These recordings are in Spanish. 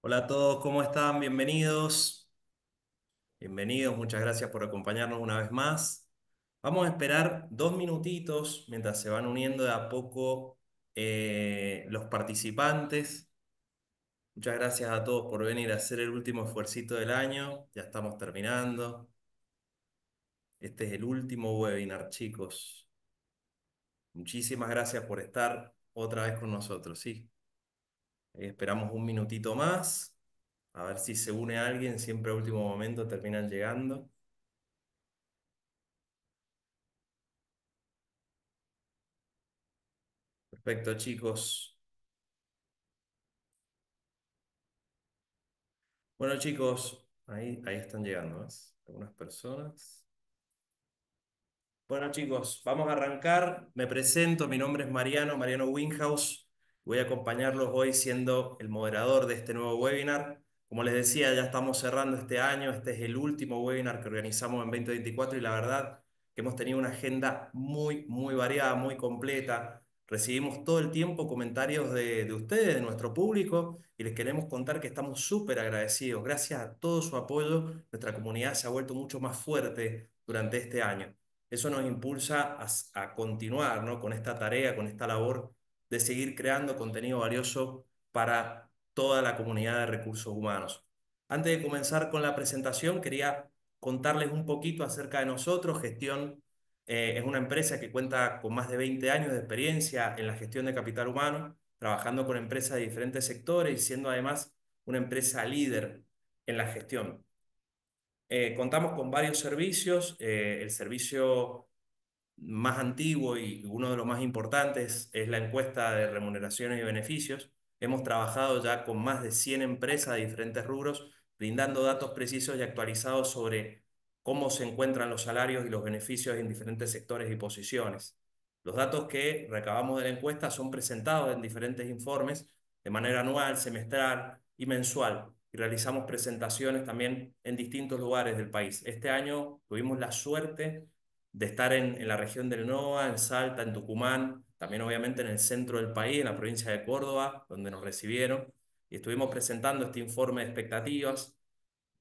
Hola a todos, ¿cómo están? Bienvenidos. Bienvenidos, muchas gracias por acompañarnos una vez más. Vamos a esperar 2 minutitos mientras se van uniendo de a poco los participantes. Muchas gracias a todos por venir a hacer el último esfuercito del año. Ya estamos terminando. Este es el último webinar, chicos. Muchísimas gracias por estar otra vez con nosotros, ¿sí? Esperamos un minutito más. A ver si se une alguien. Siempre a último momento terminan llegando. Perfecto, chicos. Bueno, chicos, ahí están llegando, ¿ves? Algunas personas. Bueno, chicos, vamos a arrancar. Me presento, mi nombre es Mariano Winghouse. Voy a acompañarlos hoy siendo el moderador de este nuevo webinar. Como les decía, ya estamos cerrando este año. Este es el último webinar que organizamos en 2024 y la verdad que hemos tenido una agenda muy variada, muy completa. Recibimos todo el tiempo comentarios de ustedes, de nuestro público, y les queremos contar que estamos súper agradecidos. Gracias a todo su apoyo, nuestra comunidad se ha vuelto mucho más fuerte durante este año. Eso nos impulsa a continuar, ¿no? Con esta tarea, con esta labor de seguir creando contenido valioso para toda la comunidad de recursos humanos. Antes de comenzar con la presentación, quería contarles un poquito acerca de nosotros. Gestión es una empresa que cuenta con más de 20 años de experiencia en la gestión de capital humano, trabajando con empresas de diferentes sectores y siendo además una empresa líder en la gestión. Contamos con varios servicios. El servicio más antiguo y uno de los más importantes es la encuesta de remuneraciones y beneficios. Hemos trabajado ya con más de 100 empresas de diferentes rubros, brindando datos precisos y actualizados sobre cómo se encuentran los salarios y los beneficios en diferentes sectores y posiciones. Los datos que recabamos de la encuesta son presentados en diferentes informes de manera anual, semestral y mensual. Y realizamos presentaciones también en distintos lugares del país. Este año tuvimos la suerte de estar en la región del NOA, en Salta, en Tucumán, también obviamente en el centro del país, en la provincia de Córdoba, donde nos recibieron, y estuvimos presentando este informe de expectativas.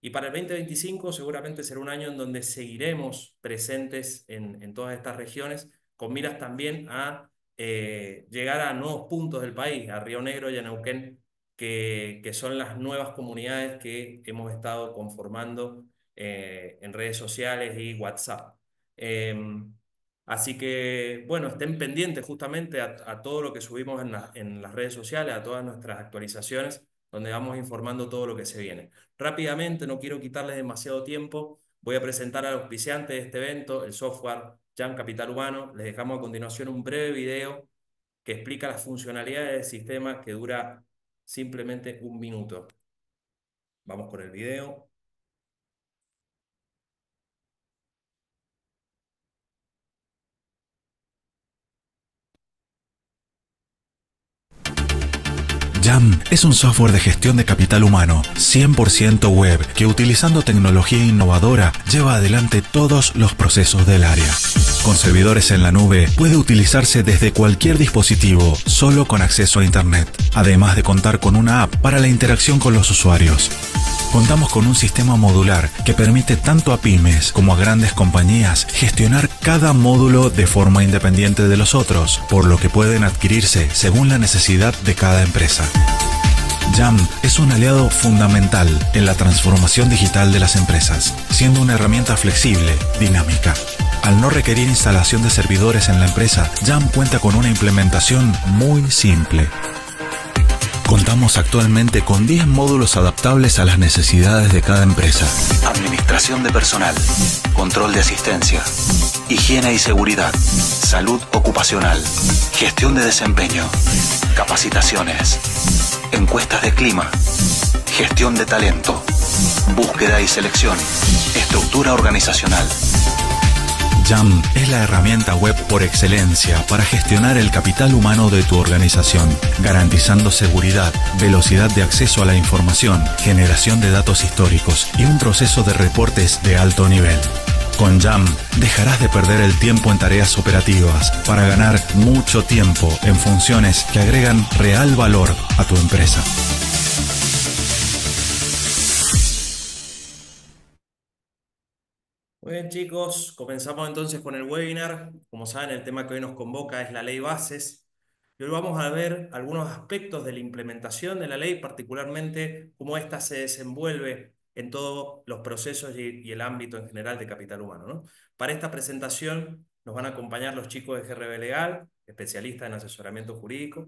Y para el 2025 seguramente será un año en donde seguiremos presentes en todas estas regiones, con miras también a llegar a nuevos puntos del país, a Río Negro y a Neuquén, que son las nuevas comunidades que hemos estado conformando en redes sociales y WhatsApp. Eh, Así que, bueno, estén pendientes justamente a todo lo que subimos en las redes sociales, a todas nuestras actualizaciones, donde vamos informando todo lo que se viene. Rápidamente, no quiero quitarles demasiado tiempo, voy a presentar al auspiciante de este evento, el software Jam Capital Humano. Les dejamos a continuación un breve video que explica las funcionalidades del sistema, que dura simplemente un minuto. Vamos con el video. Jam es un software de gestión de capital humano 100% web que, utilizando tecnología innovadora, lleva adelante todos los procesos del área. Con servidores en la nube, puede utilizarse desde cualquier dispositivo, solo con acceso a Internet, además de contar con una app para la interacción con los usuarios. Contamos con un sistema modular que permite tanto a pymes como a grandes compañías gestionar cada módulo de forma independiente de los otros, por lo que pueden adquirirse según la necesidad de cada empresa. Jam es un aliado fundamental en la transformación digital de las empresas, siendo una herramienta flexible, dinámica. Al no requerir instalación de servidores en la empresa, Jam cuenta con una implementación muy simple. Contamos actualmente con 10 módulos adaptables a las necesidades de cada empresa. Administración de personal, control de asistencia, higiene y seguridad, salud ocupacional, gestión de desempeño, capacitaciones, encuestas de clima, gestión de talento, búsqueda y selección, estructura organizacional. Jam es la herramienta web por excelencia para gestionar el capital humano de tu organización, garantizando seguridad, velocidad de acceso a la información, generación de datos históricos y un proceso de reportes de alto nivel. Con Jam dejarás de perder el tiempo en tareas operativas para ganar mucho tiempo en funciones que agregan real valor a tu empresa. Muy bien, chicos, comenzamos entonces con el webinar. Como saben, el tema que hoy nos convoca es la ley bases. Y hoy vamos a ver algunos aspectos de la implementación de la ley, particularmente cómo ésta se desenvuelve en todos los procesos y el ámbito en general de capital humano, ¿no? Para esta presentación nos van a acompañar los chicos de GRB Legal, especialistas en asesoramiento jurídico.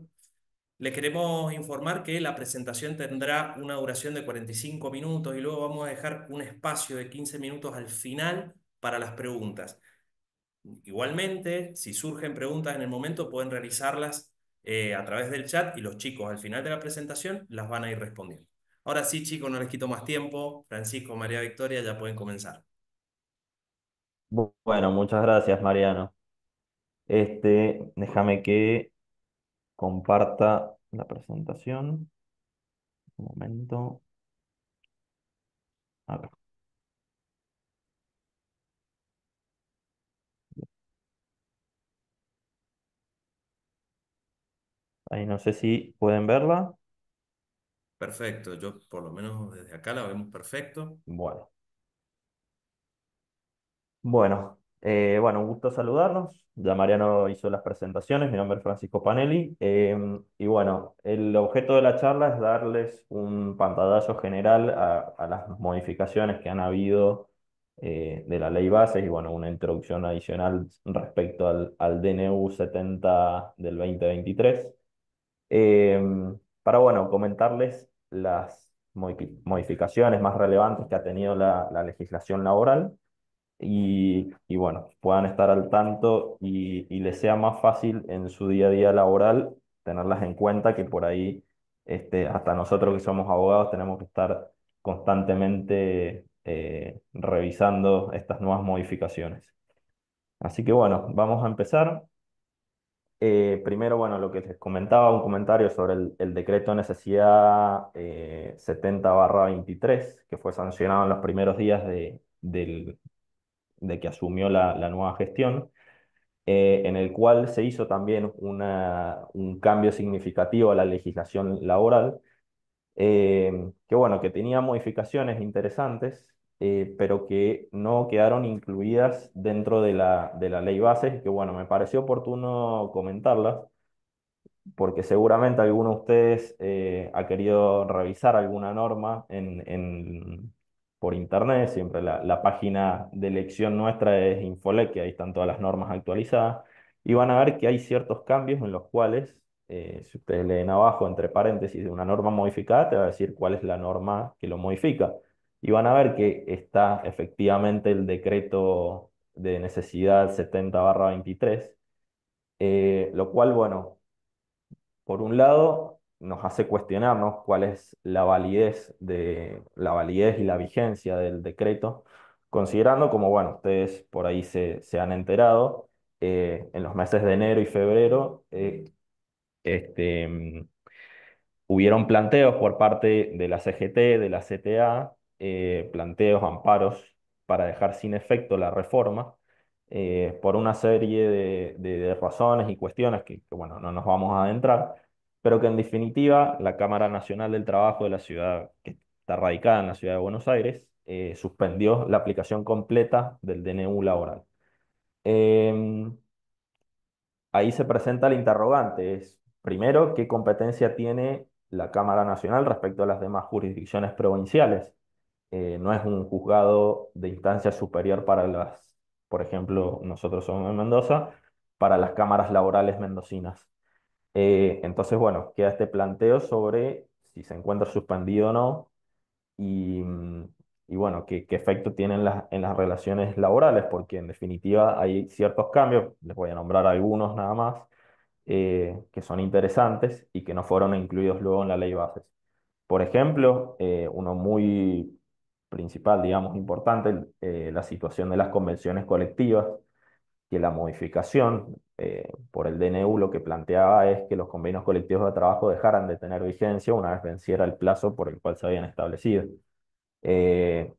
Les queremos informar que la presentación tendrá una duración de 45 minutos y luego vamos a dejar un espacio de 15 minutos al final para las preguntas. Igualmente, si surgen preguntas en el momento, pueden realizarlas a través del chat y los chicos al final de la presentación las van a ir respondiendo. Ahora sí, chicos, no les quito más tiempo. Francisco, María Victoria, ya pueden comenzar. Bueno, muchas gracias, Mariano. Déjame que comparta la presentación. Un momento. A ver, ahí no sé si pueden verla. Perfecto, yo por lo menos desde acá la vemos perfecto. Bueno, bueno, un gusto saludarnos. Ya Mariano hizo las presentaciones. Mi nombre es Francisco Panelli. Y bueno, el objeto de la charla es darles un pantallazo general a las modificaciones que han habido de la ley bases y bueno, una introducción adicional respecto al DNU 70 del 2023. Para bueno, comentarles las modificaciones más relevantes que ha tenido la legislación laboral y bueno, puedan estar al tanto y les sea más fácil en su día a día laboral tenerlas en cuenta que por ahí, hasta nosotros que somos abogados tenemos que estar constantemente revisando estas nuevas modificaciones. Así que bueno, vamos a empezar. Primero, bueno, lo que les comentaba, un comentario sobre el decreto de necesidad 70/23, que fue sancionado en los primeros días de que asumió la nueva gestión, en el cual se hizo también un cambio significativo a la legislación laboral, que bueno, que tenía modificaciones interesantes, pero que no quedaron incluidas dentro de la ley base, y que bueno, me pareció oportuno comentarlas porque seguramente alguno de ustedes ha querido revisar alguna norma por internet. Siempre la página de elección nuestra es Infolec, que ahí están todas las normas actualizadas, y van a ver que hay ciertos cambios en los cuales, si ustedes leen abajo, entre paréntesis, de una norma modificada, te va a decir cuál es la norma que lo modifica. Y van a ver que está efectivamente el decreto de necesidad 70/23, lo cual, bueno, por un lado, nos hace cuestionarnos cuál es la validez y la vigencia del decreto, considerando como, bueno, ustedes por ahí se han enterado, en los meses de enero y febrero, este, hubieron planteos por parte de la CGT, de la CTA, planteos, amparos para dejar sin efecto la reforma, por una serie de razones y cuestiones bueno, no nos vamos a adentrar, pero que en definitiva la Cámara Nacional del Trabajo de la ciudad, que está radicada en la ciudad de Buenos Aires, suspendió la aplicación completa del DNU laboral. Em, Ahí se presenta el interrogante, es primero, ¿qué competencia tiene la Cámara Nacional respecto a las demás jurisdicciones provinciales? No es un juzgado de instancia superior por ejemplo, nosotros somos en Mendoza, para las cámaras laborales mendocinas. Entonces, bueno, queda este planteo sobre si se encuentra suspendido o no y, y bueno, qué efecto tiene en las relaciones laborales, porque en definitiva hay ciertos cambios, les voy a nombrar algunos nada más, que son interesantes y que no fueron incluidos luego en la ley bases. Por ejemplo, uno muy principal, digamos, importante, la situación de las convenciones colectivas, que la modificación por el DNU lo que planteaba es que los convenios colectivos de trabajo dejaran de tener vigencia una vez venciera el plazo por el cual se habían establecido, eh,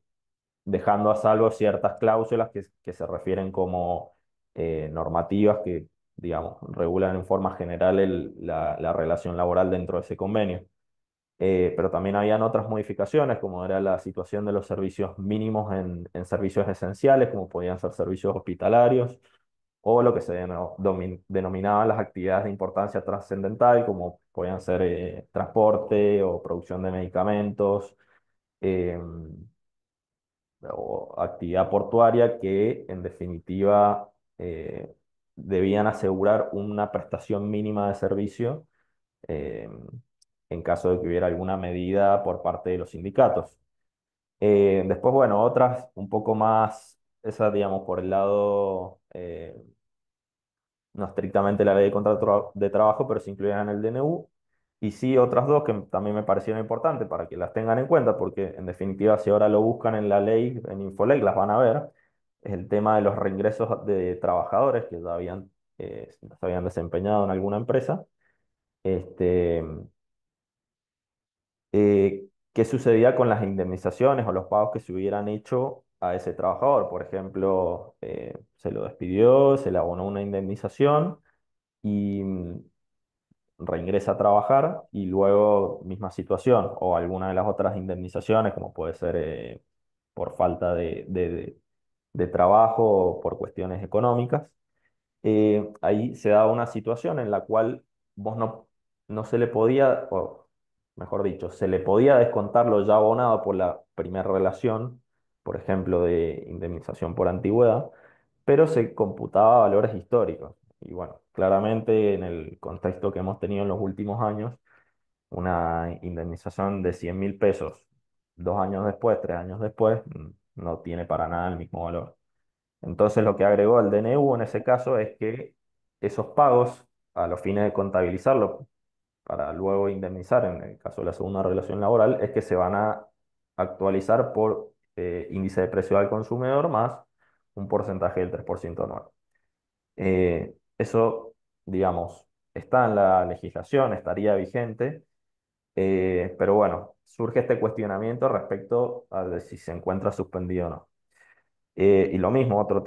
dejando a salvo ciertas cláusulas que se refieren como normativas que, digamos, regulan en forma general la relación laboral dentro de ese convenio. Pero también habían otras modificaciones, como era la situación de los servicios mínimos en servicios esenciales, como podían ser servicios hospitalarios, o lo que se denominaban las actividades de importancia trascendental, como podían ser transporte o producción de medicamentos, eh, o actividad portuaria que en definitiva eh, debían asegurar una prestación mínima de servicio eh, en caso de que hubiera alguna medida por parte de los sindicatos. Después, bueno, otras un poco más, esa digamos por el lado, no estrictamente la ley de contrato de trabajo, pero se incluían en el DNU. Y sí, otras dos que también me parecieron importantes para que las tengan en cuenta, porque en definitiva, si ahora lo buscan en la ley, en Infolec, las van a ver, es el tema de los reingresos de trabajadores que ya se habían desempeñado en alguna empresa. Este, ¿Qué sucedía con las indemnizaciones o los pagos que se hubieran hecho a ese trabajador? Por ejemplo, se lo despidió, se le abonó una indemnización y reingresa a trabajar y luego misma situación o alguna de las otras indemnizaciones, como puede ser por falta de trabajo o por cuestiones económicas. Ahí se daba una situación en la cual vos no se le podía, o mejor dicho, se le podía descontar lo ya abonado por la primera relación, por ejemplo, de indemnización por antigüedad, pero se computaba a valores históricos. Y bueno, claramente en el contexto que hemos tenido en los últimos años, una indemnización de 100.000 pesos 2 años después, 3 años después, no tiene para nada el mismo valor. Entonces lo que agregó el DNU en ese caso es que esos pagos, a los fines de contabilizarlo para luego indemnizar en el caso de la segunda relación laboral, es que se van a actualizar por índice de precio al consumidor más un porcentaje del 3% anual. Eso, digamos, está en la legislación, estaría vigente, pero bueno, surge este cuestionamiento respecto a de si se encuentra suspendido o no. Y lo mismo, otro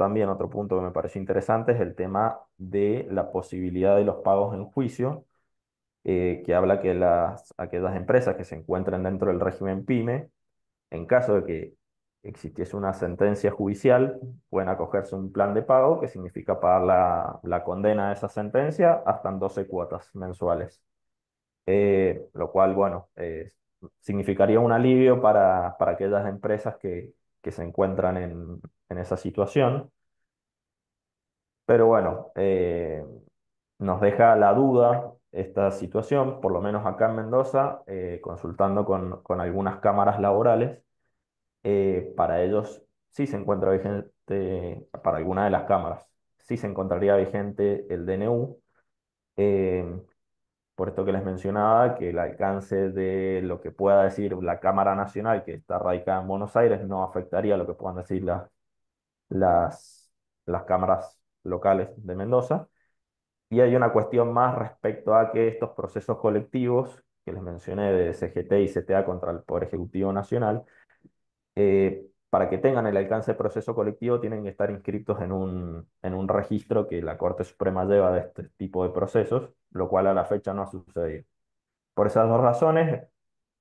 punto que me pareció interesante es el tema de la posibilidad de los pagos en juicio, que habla que aquellas empresas que se encuentren dentro del régimen PYME, en caso de que existiese una sentencia judicial, pueden acogerse a un plan de pago que significa pagar la condena de esa sentencia hasta en 12 cuotas mensuales. Lo cual, bueno, significaría un alivio para aquellas empresas que se encuentran en esa situación. Pero bueno, nos deja la duda esta situación, por lo menos acá en Mendoza, consultando con algunas cámaras laborales. Para ellos sí se encuentra vigente, para alguna de las cámaras, sí se encontraría vigente el DNU. eh, por esto que les mencionaba, que el alcance de lo que pueda decir la Cámara Nacional, que está radicada en Buenos Aires, no afectaría lo que puedan decir las, las cámaras locales de Mendoza. Y hay una cuestión más respecto a que estos procesos colectivos que les mencioné de CGT y CTA contra el Poder Ejecutivo Nacional, para que tengan el alcance de proceso colectivo tienen que estar inscritos en un registro que la Corte Suprema lleva de este tipo de procesos, lo cual a la fecha no ha sucedido. Por esas dos razones,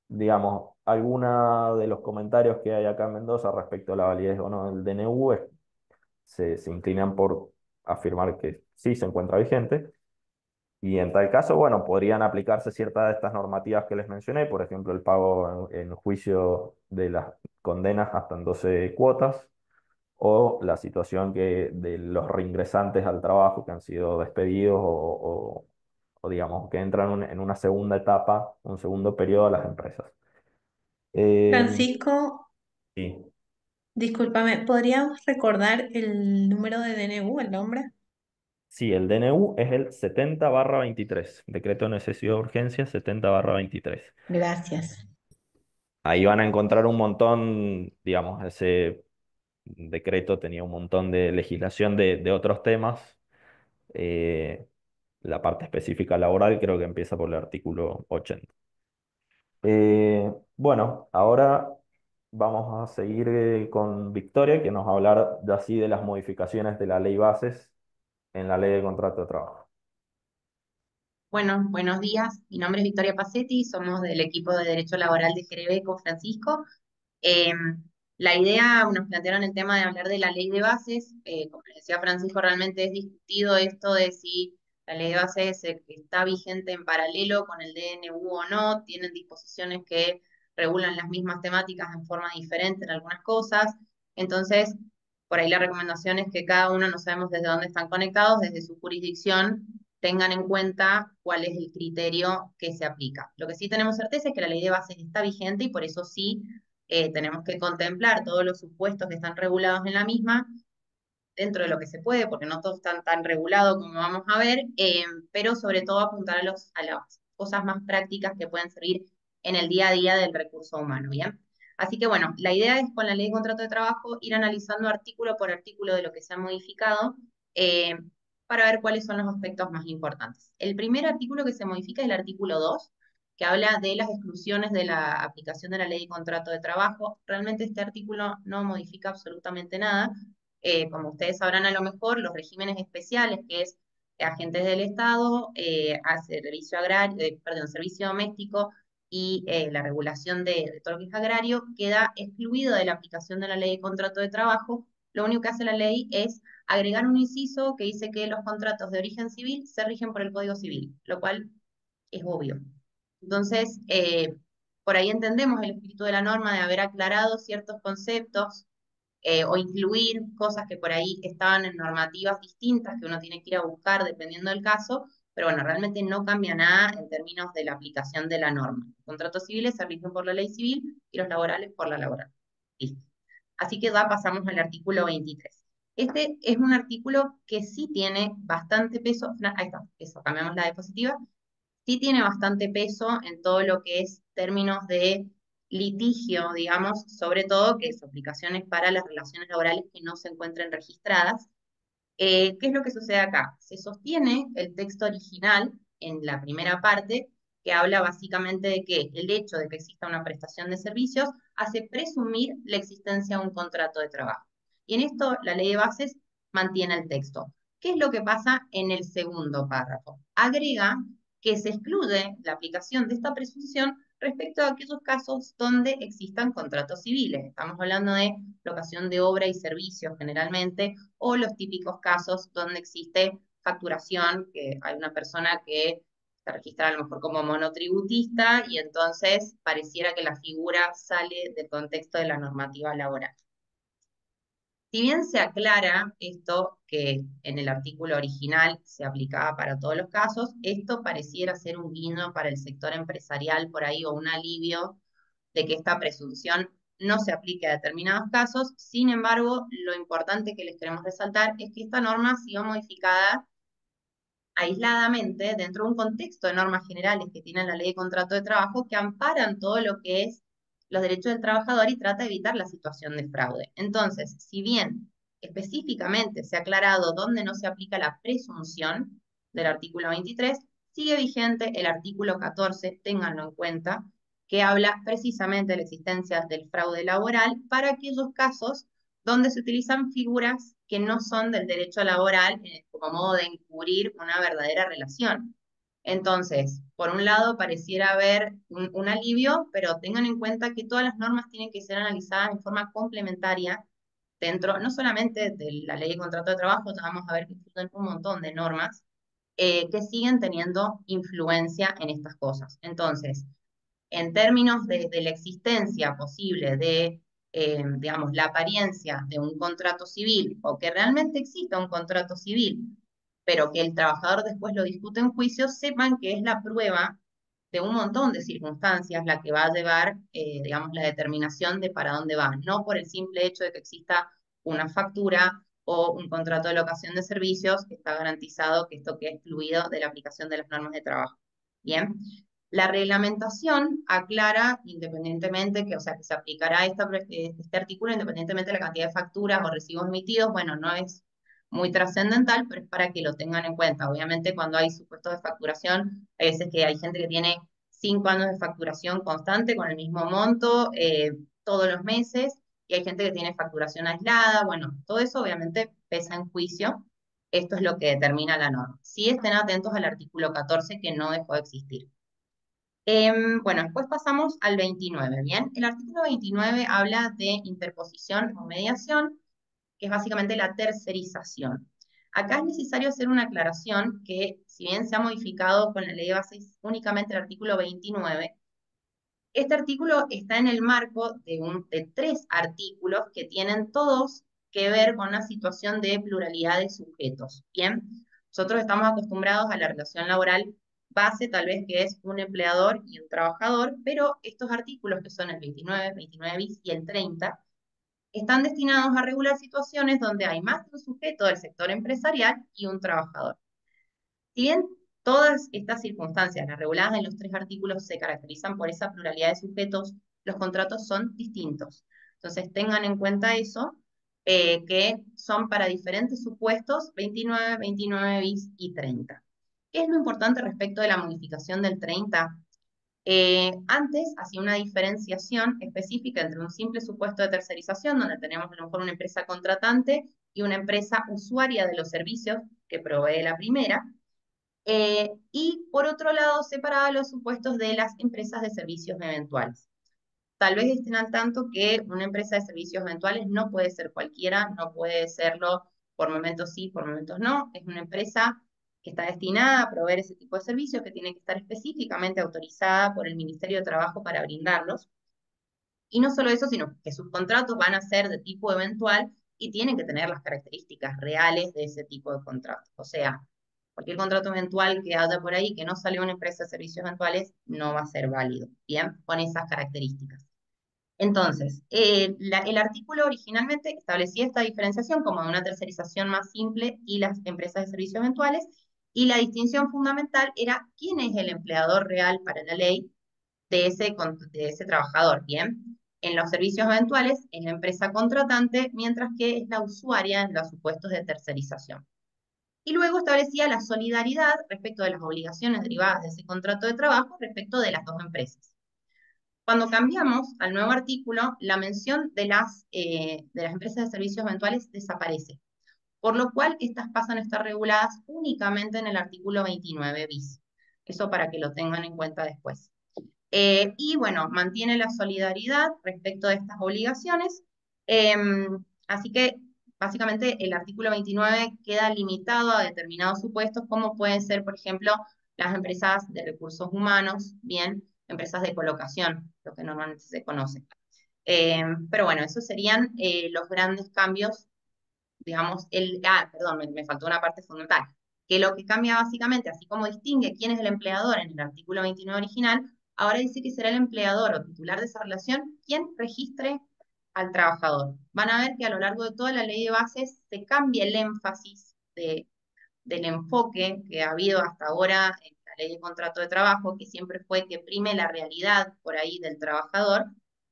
digamos, alguna de los comentarios que hay acá en Mendoza respecto a la validez o no del DNU se inclinan por afirmar que sí se encuentra vigente. Y en tal caso, bueno, podrían aplicarse ciertas de estas normativas que les mencioné, por ejemplo, el pago en juicio de las condenas hasta en 12 cuotas, o la situación de los reingresantes al trabajo que han sido despedidos o digamos, que entran en una segunda etapa, un segundo periodo a las empresas. Eh, Francisco, sí, discúlpame, ¿podríamos recordar el número de DNU, el nombre? sí, el DNU es el 70/23, Decreto de Necesidad de Urgencia 70/23. Gracias. Ahí van a encontrar un montón, digamos, ese decreto tenía un montón de legislación de otros temas. Eh, la parte específica laboral creo que empieza por el artículo 80. Bueno, ahora vamos a seguir con Victoria, que nos va a hablar de así de las modificaciones de la ley bases en la ley de contrato de trabajo. Bueno, buenos días. Mi nombre es Victoria Pacetti, somos del equipo de Derecho Laboral de GRB con Francisco. Eh, la idea, nos plantearon el tema de hablar de la ley de bases. Como les decía Francisco, realmente es discutido esto de si la ley de bases está vigente en paralelo con el DNU o no. Tienen disposiciones que regulan las mismas temáticas en forma diferente en algunas cosas. Entonces, por ahí la recomendación es que cada uno, no sabemos desde dónde están conectados, desde su jurisdicción, tengan en cuenta cuál es el criterio que se aplica. Lo que sí tenemos certeza es que la ley de bases está vigente y por eso sí tenemos que contemplar todos los supuestos que están regulados en la misma, dentro de lo que se puede, porque no todo está tan regulado como vamos a ver, pero sobre todo apuntar a las cosas más prácticas que pueden servir en el día a día del recurso humano, ¿bien? Así que bueno, la idea es con la ley de contrato de trabajo ir analizando artículo por artículo de lo que se ha modificado eh, para ver cuáles son los aspectos más importantes. El primer artículo que se modifica es el artículo 2, que habla de las exclusiones de la aplicación de la ley de contrato de trabajo. Realmente este artículo no modifica absolutamente nada. Como ustedes sabrán a lo mejor, los regímenes especiales, que es agentes del Estado, a servicio agrario, perdón, servicio doméstico y la regulación de todo lo que es agrario, queda excluido de la aplicación de la ley de contrato de trabajo. Lo único que hace la ley es agregar un inciso que dice que los contratos de origen civil se rigen por el Código Civil, lo cual es obvio. Entonces, por ahí entendemos el espíritu de la norma de haber aclarado ciertos conceptos o incluir cosas que por ahí estaban en normativas distintas que uno tiene que ir a buscar dependiendo del caso, pero bueno, realmente no cambia nada en términos de la aplicación de la norma. Los contratos civiles se rigen por la ley civil y los laborales por la laboral. Listo. Así que ya pasamos al artículo 23. Este es un artículo que sí tiene bastante peso, ahí está, eso, cambiamos la diapositiva, sí tiene bastante peso en todo lo que es términos de litigio, digamos, sobre todo que es aplicaciones para las relaciones laborales que no se encuentren registradas. ¿Qué es lo que sucede acá? Se sostiene el texto original en la primera parte, que habla básicamente de que el hecho de que exista una prestación de servicios hace presumir la existencia de un contrato de trabajo. Y en esto la ley de bases mantiene el texto. ¿Qué es lo que pasa en el segundo párrafo? Agrega que se excluye la aplicación de esta presunción respecto a aquellos casos donde existan contratos civiles. Estamos hablando de locación de obra y servicios generalmente, o los típicos casos donde existe facturación, que hay una persona que se registra a lo mejor como monotributista y entonces pareciera que la figura sale del contexto de la normativa laboral. Si bien se aclara esto que en el artículo original se aplicaba para todos los casos, esto pareciera ser un guiño para el sector empresarial por ahí o un alivio de que esta presunción no se aplique a determinados casos. Sin embargo, lo importante que les queremos resaltar es que esta norma ha sido modificada aisladamente dentro de un contexto de normas generales que tiene la ley de contrato de trabajo que amparan todo lo que es los derechos del trabajador y trata de evitar la situación de fraude. Entonces, si bien específicamente se ha aclarado dónde no se aplica la presunción del artículo 23, sigue vigente el artículo 14, ténganlo en cuenta, que habla precisamente de la existencia del fraude laboral para aquellos casos donde se utilizan figuras que no son del derecho laboral como modo de encubrir una verdadera relación. Entonces, por un lado, pareciera haber un alivio, pero tengan en cuenta que todas las normas tienen que ser analizadas en forma complementaria dentro, no solamente de la ley de contrato de trabajo, ya vamos a ver que existen un montón de normas que siguen teniendo influencia en estas cosas. Entonces, en términos de la existencia posible de, digamos, la apariencia de un contrato civil o que realmente exista un contrato civil, pero que el trabajador después lo discute en juicio, sepan que es la prueba de un montón de circunstancias la que va a llevar, digamos, la determinación de para dónde va, no por el simple hecho de que exista una factura o un contrato de locación de servicios, está garantizado que esto quede excluido de la aplicación de las normas de trabajo. Bien, la reglamentación aclara independientemente que, o sea, que se aplicará este artículo independientemente de la cantidad de facturas o recibos emitidos. Bueno, no es muy trascendental, pero es para que lo tengan en cuenta. Obviamente, cuando hay supuestos de facturación, hay veces que hay gente que tiene 5 años de facturación constante con el mismo monto todos los meses, y hay gente que tiene facturación aislada. Bueno, todo eso obviamente pesa en juicio. Esto es lo que determina la norma. Sí estén atentos al artículo 14 que no dejó de existir. Bueno, después pasamos al 29, ¿bien? El artículo 29 habla de interposición o mediación, que es básicamente la tercerización. Acá es necesario hacer una aclaración que, si bien se ha modificado con la ley de bases únicamente el artículo 29, este artículo está en el marco de 3 artículos que tienen todos que ver con una situación de pluralidad de sujetos. Bien, nosotros estamos acostumbrados a la relación laboral base, tal vez que es un empleador y un trabajador, pero estos artículos que son el 29, 29 bis y el 30 están destinados a regular situaciones donde hay más de un sujeto del sector empresarial y un trabajador. Si bien todas estas circunstancias, las reguladas en los 3 artículos, se caracterizan por esa pluralidad de sujetos, los contratos son distintos. Entonces tengan en cuenta eso, que son para diferentes supuestos 29, 29 bis y 30. ¿Qué es lo importante respecto de la modificación del 30? Antes hacía una diferenciación específica entre un simple supuesto de tercerización, donde tenemos a lo mejor una empresa contratante y una empresa usuaria de los servicios que provee la primera, y por otro lado separaba los supuestos de las empresas de servicios eventuales. Tal vez estén al tanto que una empresa de servicios eventuales no puede ser cualquiera, no puede serlo por momentos sí, por momentos no. Es una empresa que está destinada a proveer ese tipo de servicios, que tiene que estar específicamente autorizada por el Ministerio de Trabajo para brindarlos. Y no solo eso, sino que sus contratos van a ser de tipo eventual y tienen que tener las características reales de ese tipo de contrato. O sea, cualquier contrato eventual que haya por ahí que no salió una empresa de servicios eventuales no va a ser válido, ¿bien? Con esas características. Entonces, el artículo originalmente establecía esta diferenciación como de una tercerización más simple y las empresas de servicios eventuales, y la distinción fundamental era quién es el empleador real para la ley de ese trabajador, ¿bien? En los servicios eventuales es la empresa contratante, mientras que es la usuaria en los supuestos de tercerización. Y luego establecía la solidaridad respecto de las obligaciones derivadas de ese contrato de trabajo respecto de las dos empresas. Cuando cambiamos al nuevo artículo, la mención de las empresas de servicios eventuales desaparece, por lo cual estas pasan a estar reguladas únicamente en el artículo 29 bis. Eso para que lo tengan en cuenta después. Y bueno, mantiene la solidaridad respecto de estas obligaciones. Así que básicamente el artículo 29 queda limitado a determinados supuestos, como pueden ser, por ejemplo, las empresas de recursos humanos, bien, empresas de colocación, lo que normalmente se conoce. Pero bueno, esos serían los grandes cambios, digamos, perdón, me faltó una parte fundamental, que lo que cambia básicamente, así como distingue quién es el empleador en el artículo 29 original, ahora dice que será el empleador o titular de esa relación quien registre al trabajador. Van a ver que a lo largo de toda la ley de bases se cambia el énfasis del enfoque que ha habido hasta ahora en la ley de contrato de trabajo, que siempre fue que prime la realidad por ahí del trabajador,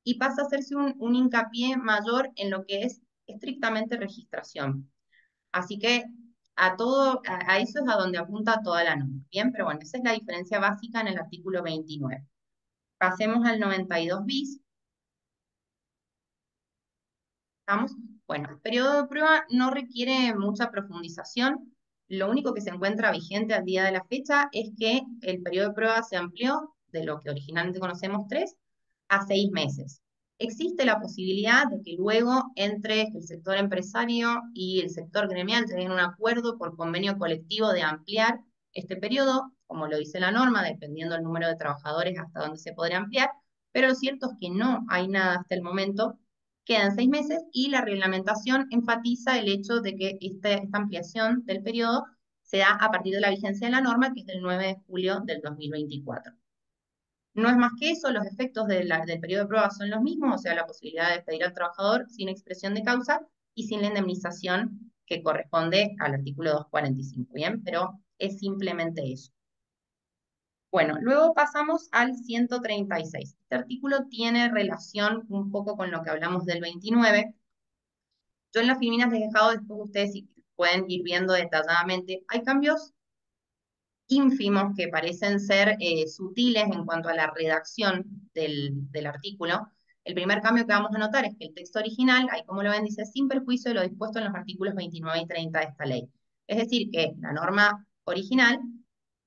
y pasa a hacerse un hincapié mayor en lo que es estrictamente registración. Así que a eso es a donde apunta toda la norma. Bien, pero bueno, esa es la diferencia básica en el artículo 29. Pasemos al 92 bis. ¿Estamos? Bueno, el periodo de prueba no requiere mucha profundización. Lo único que se encuentra vigente al día de la fecha es que el periodo de prueba se amplió de lo que originalmente conocemos 3 a 6 meses. Existe la posibilidad de que luego entre el sector empresario y el sector gremial lleguen a un acuerdo por convenio colectivo de ampliar este periodo, como lo dice la norma, dependiendo del número de trabajadores hasta donde se podría ampliar, pero lo cierto es que no hay nada hasta el momento. Quedan 6 meses y la reglamentación enfatiza el hecho de que esta ampliación del periodo se da a partir de la vigencia de la norma, que es del 9 de julio del 2024. No es más que eso, los efectos del periodo de prueba son los mismos, o sea, la posibilidad de despedir al trabajador sin expresión de causa y sin la indemnización que corresponde al artículo 245, ¿bien? Pero es simplemente eso. Bueno, luego pasamos al 136. Este artículo tiene relación un poco con lo que hablamos del 29. Yo en las filminas les he dejado, después ustedes si pueden ir viendo detalladamente. Hay cambios ínfimos que parecen ser sutiles en cuanto a la redacción del artículo. El primer cambio que vamos a notar es que el texto original, ahí como lo ven, dice sin perjuicio de lo dispuesto en los artículos 29 y 30 de esta ley. Es decir, que la norma original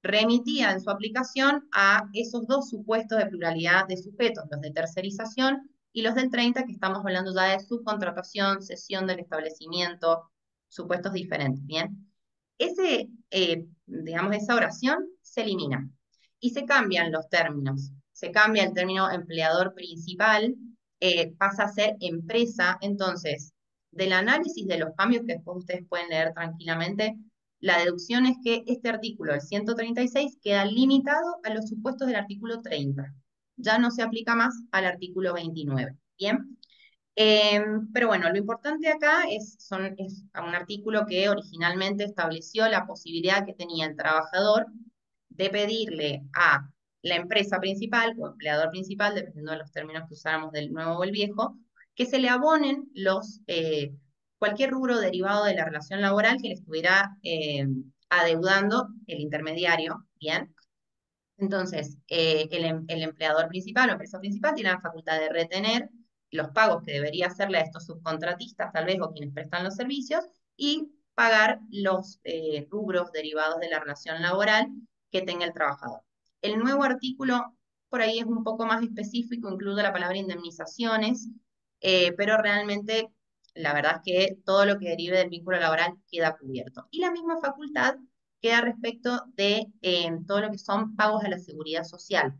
remitía en su aplicación a esos dos supuestos de pluralidad de sujetos, los de tercerización y los del 30, que estamos hablando ya de subcontratación, cesión del establecimiento, supuestos diferentes, ¿bien? Digamos, esa oración se elimina y se cambian los términos. Se cambia el término empleador principal, pasa a ser empresa. Entonces, del análisis de los cambios que después ustedes pueden leer tranquilamente, la deducción es que este artículo, el 136, queda limitado a los supuestos del artículo 30. Ya no se aplica más al artículo 29. ¿Bien? Pero bueno, lo importante acá es un artículo que originalmente estableció la posibilidad que tenía el trabajador de pedirle a la empresa principal o empleador principal, dependiendo de los términos que usáramos del nuevo o el viejo, que se le abonen cualquier rubro derivado de la relación laboral que le estuviera adeudando el intermediario, ¿bien? Entonces, el empleador principal o empresa principal tiene la facultad de retener los pagos que debería hacerle a estos subcontratistas, tal vez, o quienes prestan los servicios, y pagar los rubros derivados de la relación laboral que tenga el trabajador. El nuevo artículo por ahí es un poco más específico, incluye la palabra indemnizaciones, pero realmente la verdad es que todo lo que derive del vínculo laboral queda cubierto. Y la misma facultad queda respecto de todo lo que son pagos a la seguridad social.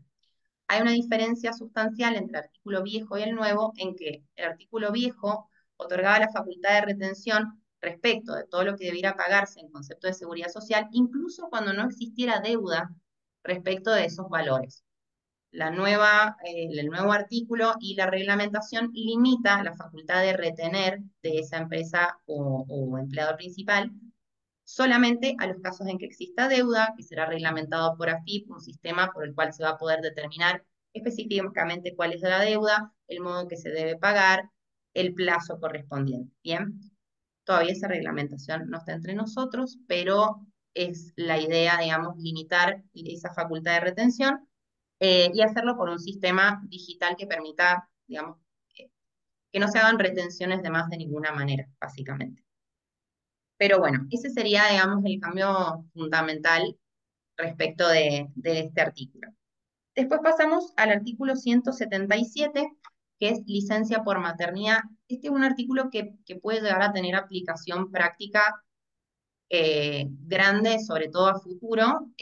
Hay una diferencia sustancial entre el artículo viejo y el nuevo, en que el artículo viejo otorgaba la facultad de retención respecto de todo lo que debiera pagarse en concepto de seguridad social, incluso cuando no existiera deuda respecto de esos valores. El nuevo artículo y la reglamentación limita la facultad de retener de esa empresa o empleador principal solamente a los casos en que exista deuda, que será reglamentado por AFIP, un sistema por el cual se va a poder determinar específicamente cuál es la deuda, el modo en que se debe pagar, el plazo correspondiente. Bien, todavía esa reglamentación no está entre nosotros, pero es la idea, digamos, limitar esa facultad de retención y hacerlo por un sistema digital que permita, digamos, que no se hagan retenciones de más de ninguna manera, básicamente. Pero bueno, ese sería, digamos, el cambio fundamental respecto de este artículo. Después pasamos al artículo 177, que es licencia por maternidad. Este es un artículo que puede llegar a tener aplicación práctica grande, sobre todo a futuro.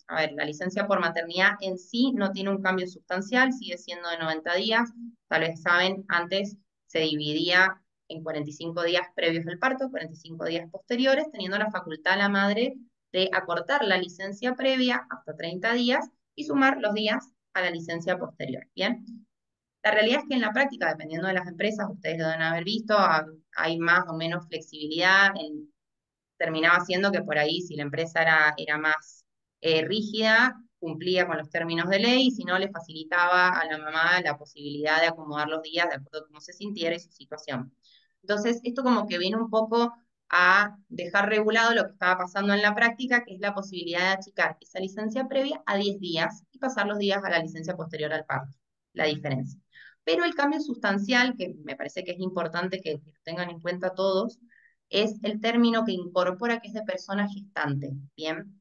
A ver, la licencia por maternidad en sí no tiene un cambio sustancial, sigue siendo de 90 días. Tal vez saben, antes se dividía en 45 días previos al parto, 45 días posteriores, teniendo la facultad la madre de acortar la licencia previa hasta 30 días y sumar los días a la licencia posterior. Bien. La realidad es que en la práctica, dependiendo de las empresas, ustedes lo deben haber visto, hay más o menos flexibilidad terminaba siendo que por ahí, si la empresa era más rígida, cumplía con los términos de ley, y si no, le facilitaba a la mamá la posibilidad de acomodar los días de acuerdo a cómo se sintiera y su situación. Entonces, esto como que viene un poco a dejar regulado lo que estaba pasando en la práctica, que es la posibilidad de achicar esa licencia previa a 10 días y pasar los días a la licencia posterior al parto, la diferencia. Pero el cambio sustancial, que me parece que es importante que tengan en cuenta todos, es el término que incorpora que es de persona gestante. Bien,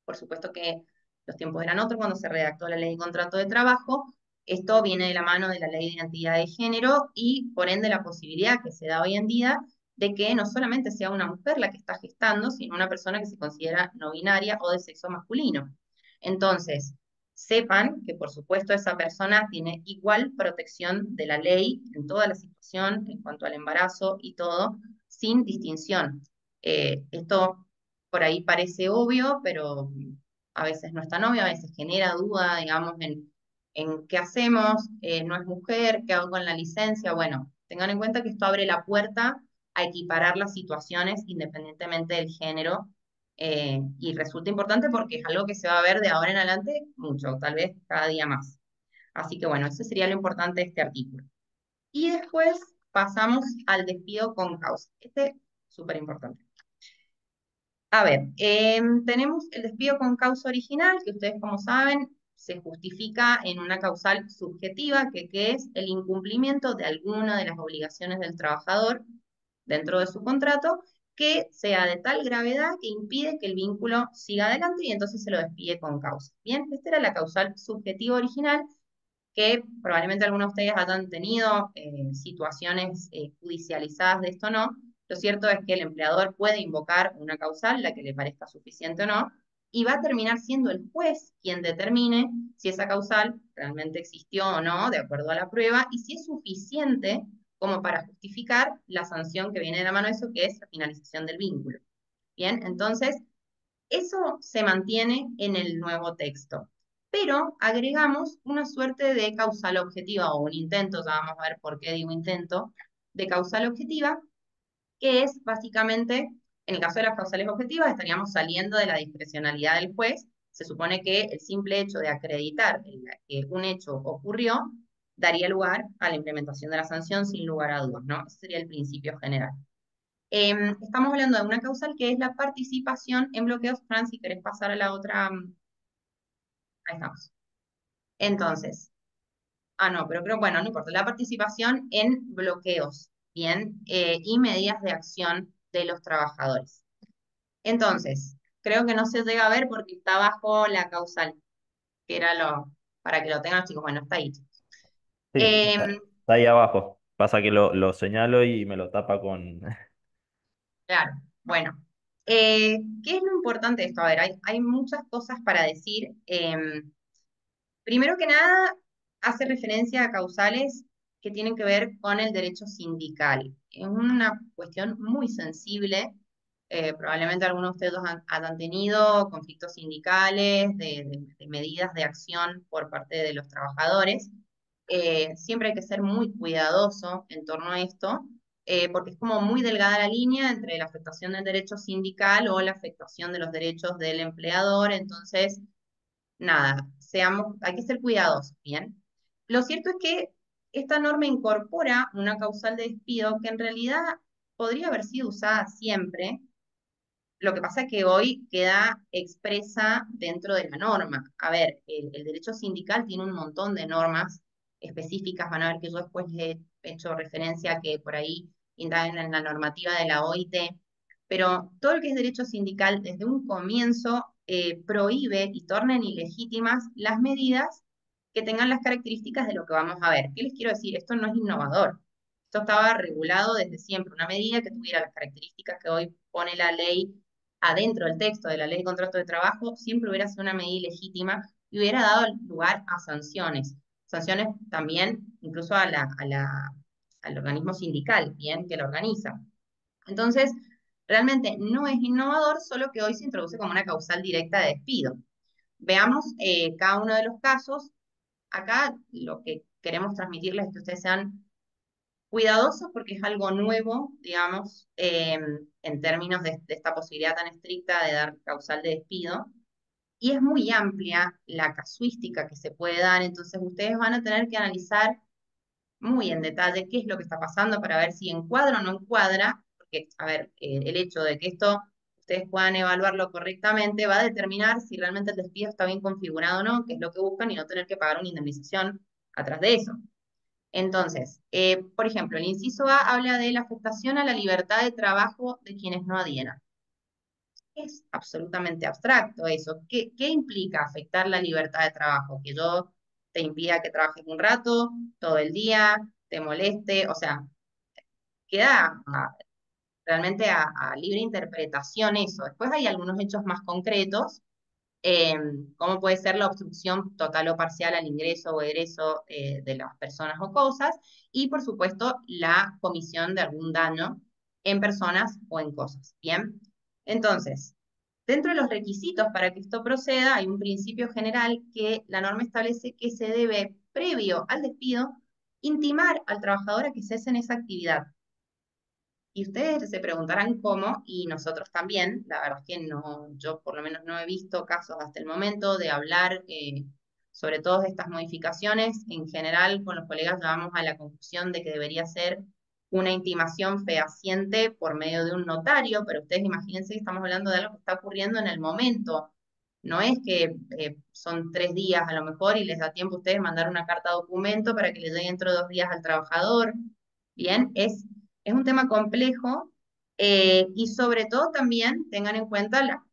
por supuesto que los tiempos eran otros cuando se redactó la ley de contrato de trabajo. Esto viene de la mano de la ley de identidad de género y por ende la posibilidad que se da hoy en día de que no solamente sea una mujer la que está gestando, sino una persona que se considera no binaria o de sexo masculino. Entonces, sepan que por supuesto esa persona tiene igual protección de la ley en toda la situación en cuanto al embarazo y todo, sin distinción. Esto por ahí parece obvio, pero a veces no es tan obvio, a veces genera duda, digamos, en qué hacemos, no es mujer, qué hago con la licencia. Bueno, tengan en cuenta que esto abre la puerta a equiparar las situaciones independientemente del género, y resulta importante porque es algo que se va a ver de ahora en adelante mucho, tal vez cada día más. Así que bueno, eso sería lo importante de este artículo. Y después pasamos al despido con causa. Este es súper importante. A ver, tenemos el despido con causa original, que ustedes como saben, se justifica en una causal subjetiva, que es el incumplimiento de alguna de las obligaciones del trabajador dentro de su contrato, que sea de tal gravedad que impide que el vínculo siga adelante y entonces se lo despide con causa. Bien, esta era la causal subjetiva original, que probablemente algunos de ustedes hayan tenido situaciones judicializadas de esto o no. Lo cierto es que el empleador puede invocar una causal, la que le parezca suficiente o no, y va a terminar siendo el juez quien determine si esa causal realmente existió o no, de acuerdo a la prueba, y si es suficiente como para justificar la sanción que viene de la mano de eso, que es la finalización del vínculo. Bien, entonces, eso se mantiene en el nuevo texto, pero agregamos una suerte de causal objetiva o un intento, ya vamos a ver por qué digo intento, de causal objetiva, que es básicamente, en el caso de las causales objetivas, estaríamos saliendo de la discrecionalidad del juez. Se supone que el simple hecho de acreditar que un hecho ocurrió daría lugar a la implementación de la sanción sin lugar a dudas, ¿no? Ese sería el principio general. Estamos hablando de una causal que es la participación en bloqueos. Fran, si querés pasar a la otra, ahí estamos. Entonces, no, pero creo, bueno, no importa, la participación en bloqueos, bien, y medidas de acción de los trabajadores. Entonces, creo que no se llega a ver porque está bajo la causal, que era para que lo tengan los chicos, bueno, está ahí. Sí, está ahí abajo. Pasa que lo señalo y me lo tapa con... Claro, bueno. ¿Qué es lo importante de esto? A ver, hay muchas cosas para decir. Primero que nada, hace referencia a causales que tienen que ver con el derecho sindical. Es una cuestión muy sensible. Probablemente algunos de ustedes hayan tenido conflictos sindicales, de medidas de acción por parte de los trabajadores. Siempre hay que ser muy cuidadoso en torno a esto, porque es como muy delgada la línea entre la afectación del derecho sindical o la afectación de los derechos del empleador. Entonces, nada, hay que ser cuidadosos, ¿bien? Lo cierto es que esta norma incorpora una causal de despido que en realidad podría haber sido usada siempre. Lo que pasa es que hoy queda expresa dentro de la norma. A ver, el derecho sindical tiene un montón de normas específicas. Van a ver que yo después le he hecho referencia a que por ahí indagan en la normativa de la OIT, pero todo lo que es derecho sindical desde un comienzo prohíbe y torna ilegítimas las medidas que tengan las características de lo que vamos a ver. ¿Qué les quiero decir? Esto no es innovador. Esto estaba regulado desde siempre. Una medida que tuviera las características que hoy pone la ley adentro del texto de la ley de contrato de trabajo, siempre hubiera sido una medida ilegítima y hubiera dado lugar a sanciones. Sanciones también incluso al organismo sindical, bien, que lo organiza. Entonces, realmente no es innovador, solo que hoy se introduce como una causal directa de despido. Veamos cada uno de los casos. Acá lo que queremos transmitirles es que ustedes sean cuidadosos porque es algo nuevo, digamos, en términos de esta posibilidad tan estricta de dar causal de despido. Y es muy amplia la casuística que se puede dar, entonces ustedes van a tener que analizar muy en detalle qué es lo que está pasando para ver si encuadra o no encuadra, porque, a ver, el hecho de que esto ustedes puedan evaluarlo correctamente va a determinar si realmente el despido está bien configurado o no, que es lo que buscan, y no tener que pagar una indemnización atrás de eso. Entonces, por ejemplo, el inciso A habla de la afectación a la libertad de trabajo de quienes no adhieran. Es absolutamente abstracto eso. ¿Qué implica afectar la libertad de trabajo? Que yo te impida que trabajes un rato, todo el día, te moleste, o sea, queda realmente a libre interpretación eso. Después hay algunos hechos más concretos, eh, como puede ser la obstrucción total o parcial al ingreso o egreso de las personas o cosas, y por supuesto la comisión de algún daño en personas o en cosas. Bien, entonces, dentro de los requisitos para que esto proceda, hay un principio general que la norma establece que se debe, previo al despido, intimar al trabajador a que cese en esa actividad. Y ustedes se preguntarán cómo, y nosotros también. La verdad es que no, yo por lo menos no he visto casos hasta el momento de hablar sobre todas estas modificaciones. En general, con los colegas llegamos a la conclusión de que debería ser una intimación fehaciente por medio de un notario, pero ustedes imagínense que estamos hablando de algo que está ocurriendo en el momento. No es que son 3 días a lo mejor y les da tiempo a ustedes mandar una carta documento para que le llegue dentro de 2 días al trabajador. Bien, es un tema complejo Y sobre todo también tengan en cuenta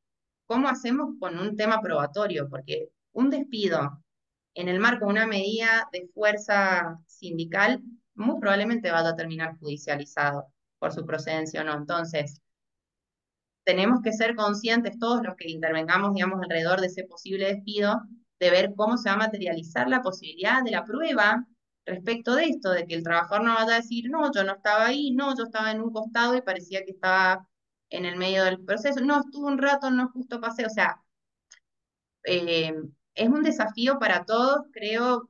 cómo hacemos con un tema probatorio, porque un despido en el marco de una medida de fuerza sindical muy probablemente va a terminar judicializado por su procedencia o no. Entonces, tenemos que ser conscientes todos los que intervengamos, digamos, alrededor de ese posible despido, de ver cómo se va a materializar la posibilidad de la prueba respecto de esto, de que el trabajador no vaya a decir, no, yo no estaba ahí, no, yo estaba en un costado y parecía que estaba en el medio del proceso, no, estuve un rato, no justo pasé, o sea, eh, es un desafío para todos, creo,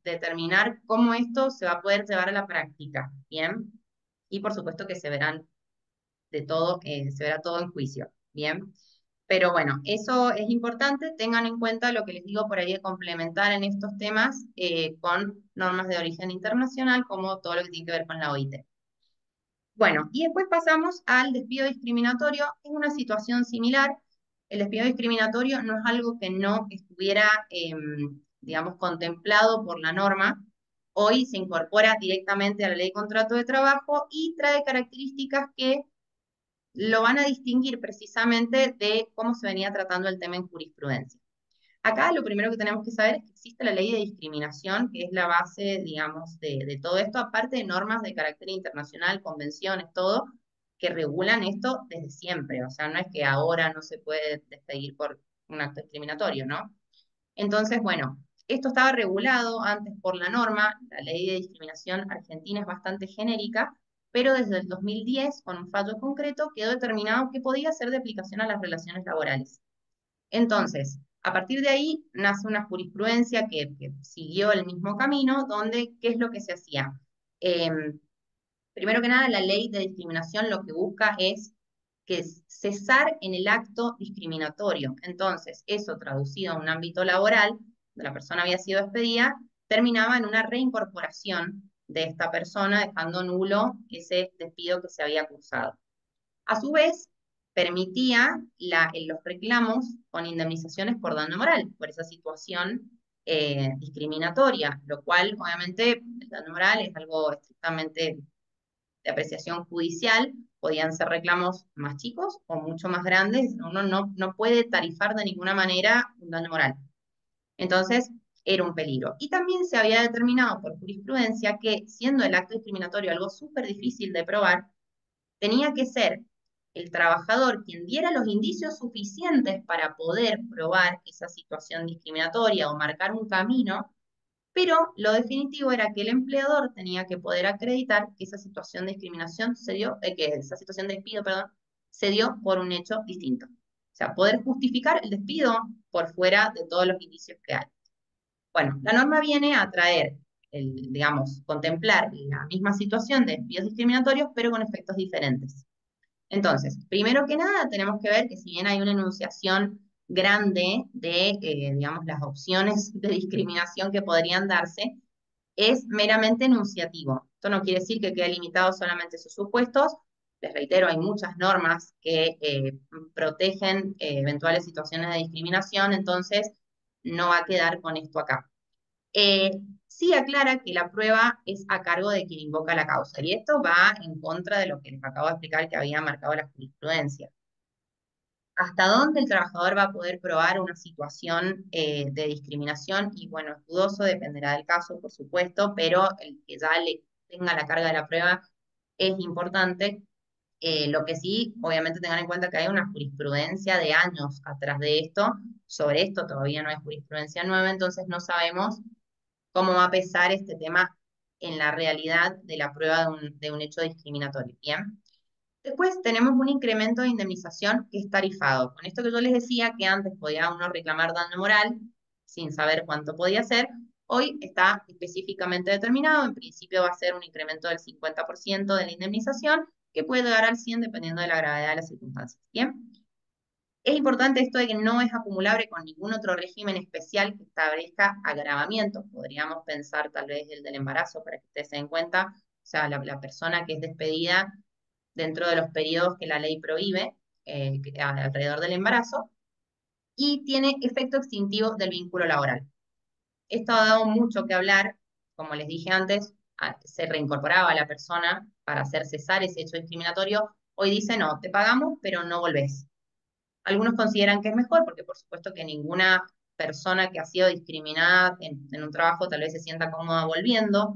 determinar cómo esto se va a poder llevar a la práctica, ¿bien? Y por supuesto que se verán de todo, se verá todo en juicio, ¿bien? Pero bueno, eso es importante, tengan en cuenta lo que les digo por ahí de complementar en estos temas con normas de origen internacional, como todo lo que tiene que ver con la OIT. Bueno, y después pasamos al despido discriminatorio. Es una situación similar. El despido discriminatorio no es algo que no estuviera, digamos, contemplado por la norma. Hoy se incorpora directamente a la ley de contrato de trabajo y trae características que lo van a distinguir precisamente de cómo se venía tratando el tema en jurisprudencia. Acá lo primero que tenemos que saber es que existe la ley de discriminación, que es la base, digamos, de todo esto, aparte de normas de carácter internacional, convenciones, todo, que regulan esto desde siempre. O sea, no es que ahora no se puede despedir por un acto discriminatorio, ¿no? Entonces, bueno, esto estaba regulado antes por la norma, la ley de discriminación argentina es bastante genérica, pero desde el 2010, con un fallo concreto, quedó determinado que podía ser de aplicación a las relaciones laborales. Entonces, a partir de ahí nace una jurisprudencia que siguió el mismo camino, donde, ¿qué es lo que se hacía? Primero que nada, la ley de discriminación lo que busca es que es cesar en el acto discriminatorio. Entonces, eso traducido a un ámbito laboral, donde la persona había sido despedida, terminaba en una reincorporación de esta persona, dejando nulo ese despido que se había acusado. A su vez, permitía los reclamos con indemnizaciones por daño moral, por esa situación discriminatoria, lo cual obviamente el daño moral es algo estrictamente de apreciación judicial, podían ser reclamos más chicos o mucho más grandes, uno no puede tarifar de ninguna manera un daño moral. Entonces, era un peligro. Y también se había determinado por jurisprudencia que, siendo el acto discriminatorio algo súper difícil de probar, tenía que ser el trabajador quien diera los indicios suficientes para poder probar esa situación discriminatoria o marcar un camino, pero lo definitivo era que el empleador tenía que poder acreditar que esa situación de discriminación se dio, que esa situación de despido, perdón, se dio por un hecho distinto. O sea, poder justificar el despido por fuera de todos los indicios que hay. Bueno, la norma viene a traer, digamos, contemplar la misma situación de despidos discriminatorios, pero con efectos diferentes. Entonces, primero que nada, tenemos que ver que si bien hay una enunciación grande de, digamos, las opciones de discriminación que podrían darse, es meramente enunciativo. Esto no quiere decir que quede limitado solamente a esos supuestos. Les reitero, hay muchas normas que protegen eventuales situaciones de discriminación, entonces no va a quedar con esto acá. Eh, sí aclara que la prueba es a cargo de quien invoca la causa, y esto va en contra de lo que les acabo de explicar que había marcado la jurisprudencia. ¿Hasta dónde el trabajador va a poder probar una situación de discriminación? Y bueno, es dudoso, dependerá del caso, por supuesto, pero el que ya le tenga la carga de la prueba es importante. Lo que sí, obviamente tengan en cuenta que hay una jurisprudencia de años atrás de esto. Sobre esto todavía no hay jurisprudencia nueva, entonces no sabemos cómo va a pesar este tema en la realidad de la prueba de un hecho discriminatorio. Bien. Después tenemos un incremento de indemnización que es tarifado. Con esto que yo les decía que antes podía uno reclamar daño moral sin saber cuánto podía ser, hoy está específicamente determinado. En principio va a ser un incremento del 50% de la indemnización que puede llegar al 100% dependiendo de la gravedad de las circunstancias. Bien. Es importante esto de que no es acumulable con ningún otro régimen especial que establezca agravamientos. Podríamos pensar tal vez el del embarazo para que ustedes se den cuenta. O sea, la persona que es despedida dentro de los periodos que la ley prohíbe alrededor del embarazo y tiene efecto extintivo del vínculo laboral. Esto ha dado mucho que hablar, como les dije antes, se reincorporaba a la persona para hacer cesar ese hecho discriminatorio, hoy dice no, te pagamos, pero no volvés. Algunos consideran que es mejor, porque por supuesto que ninguna persona que ha sido discriminada en un trabajo tal vez se sienta cómoda volviendo.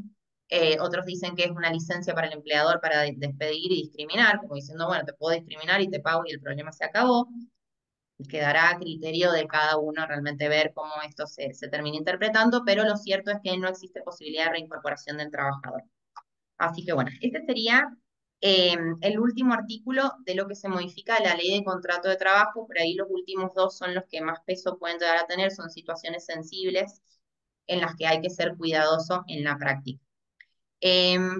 Otros dicen que es una licencia para el empleador para despedir y discriminar, como diciendo, bueno, te puedo discriminar y te pago y el problema se acabó. Quedará a criterio de cada uno realmente ver cómo esto se termina interpretando, pero lo cierto es que no existe posibilidad de reincorporación del trabajador. Así que bueno, este sería el último artículo de lo que se modifica de la ley de contrato de trabajo. Por ahí los últimos dos son los que más peso pueden llegar a tener, son situaciones sensibles en las que hay que ser cuidadoso en la práctica.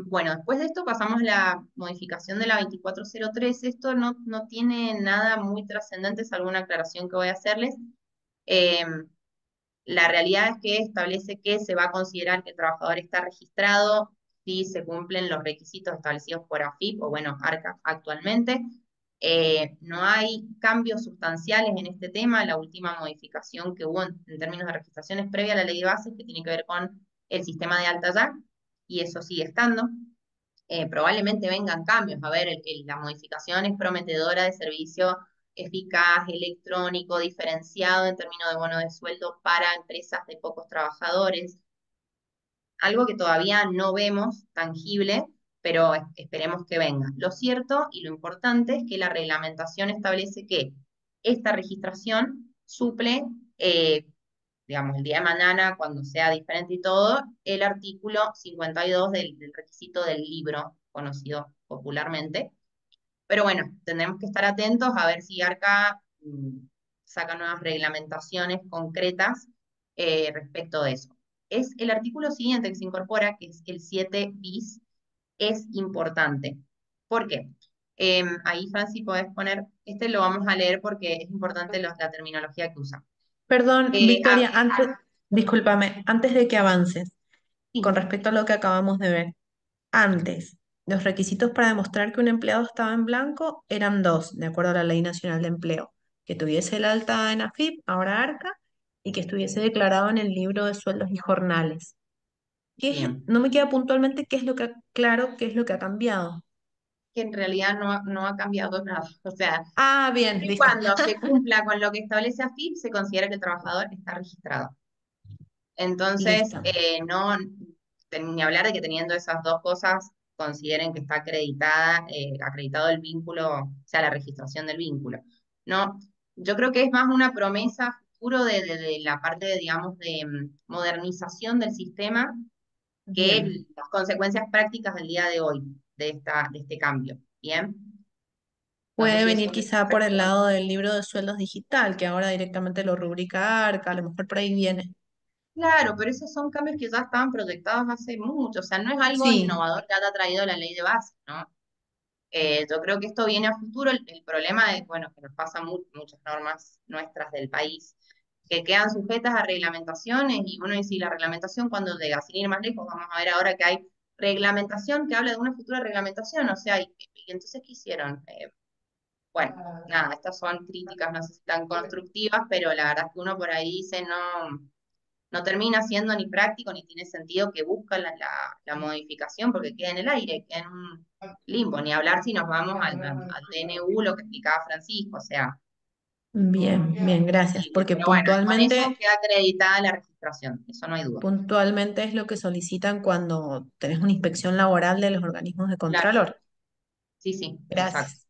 Bueno, después de esto pasamos a la modificación de la 2403. Esto no tiene nada muy trascendente, es alguna aclaración que voy a hacerles. Em, la realidad es que establece que se va a considerar que el trabajador está registrado si se cumplen los requisitos establecidos por AFIP o, bueno, ARCA actualmente. No hay cambios sustanciales en este tema. La última modificación que hubo en términos de registración es previa a la ley de bases, que tiene que ver con el sistema de alta ya, y eso sigue estando. Probablemente vengan cambios. A ver, la modificación es prometedora de servicio eficaz, electrónico, diferenciado en términos de bono de sueldo para empresas de pocos trabajadores. Algo que todavía no vemos tangible, pero esperemos que venga. Lo cierto y lo importante es que la reglamentación establece que esta registración suple, digamos, el día de mañana, cuando sea diferente y todo, el artículo 52 del requisito del libro, conocido popularmente. Pero bueno, tendremos que estar atentos a ver si ARCA saca nuevas reglamentaciones concretas respecto de eso. Es el artículo siguiente que se incorpora, que es el 7 bis, es importante. ¿Por qué? Ahí, Franci, podés poner, este lo vamos a leer porque es importante la terminología que usa. Perdón, Ah, Victoria, discúlpame, antes de que avances, con sí, respecto a lo que acabamos de ver, antes, los requisitos para demostrar que un empleado estaba en blanco eran dos, de acuerdo a la Ley Nacional de Empleo, que tuviese el alta en AFIP, ahora ARCA, y que estuviese declarado en el libro de sueldos y jornales. bien. No me queda puntualmente qué es lo que, claro, qué es lo que ha cambiado. Que en realidad no ha cambiado nada. O sea, Ah, bien, siempre y listo. cuando se cumpla con lo que establece AFIP, se considera que el trabajador está registrado. Entonces, Listo. no, ni hablar de que teniendo esas dos cosas, consideren que está acreditado el vínculo, o sea, la registración del vínculo. No, yo creo que es más una promesa a futuro de la parte, digamos, de modernización del sistema que Bien. las consecuencias prácticas del día de hoy, de este cambio. ¿Bien? No sé Puede si eso venir quizá por el lado del libro de sueldos digital, que ahora directamente lo rubrica ARCA, a lo mejor por ahí viene. Claro, pero esos son cambios que ya estaban proyectados hace mucho, o sea, no es algo Sí, innovador que haya traído la ley de base, ¿no? Yo creo que esto viene a futuro. El problema es, bueno, que nos pasan muchas normas nuestras del país que quedan sujetas a reglamentaciones y uno dice, ¿y la reglamentación cuando llega? Sin ir más lejos, vamos a ver ahora que hay reglamentación que habla de una futura reglamentación, o sea, y entonces, ¿qué hicieron? Bueno, nada, estas son críticas, no sé si tan constructivas, pero la verdad es que uno por ahí dice, no termina siendo ni práctico ni tiene sentido que busca la modificación porque queda en el aire, queda en un limbo, ni hablar si nos vamos al DNU, lo que explicaba Francisco, o sea, bien, bien, gracias, sí, porque pero bueno, con eso queda acreditada la registración, eso no hay duda. puntualmente es lo que solicitan cuando tenés una inspección laboral de los organismos de Claro, Contralor. sí, sí, exacto. Gracias.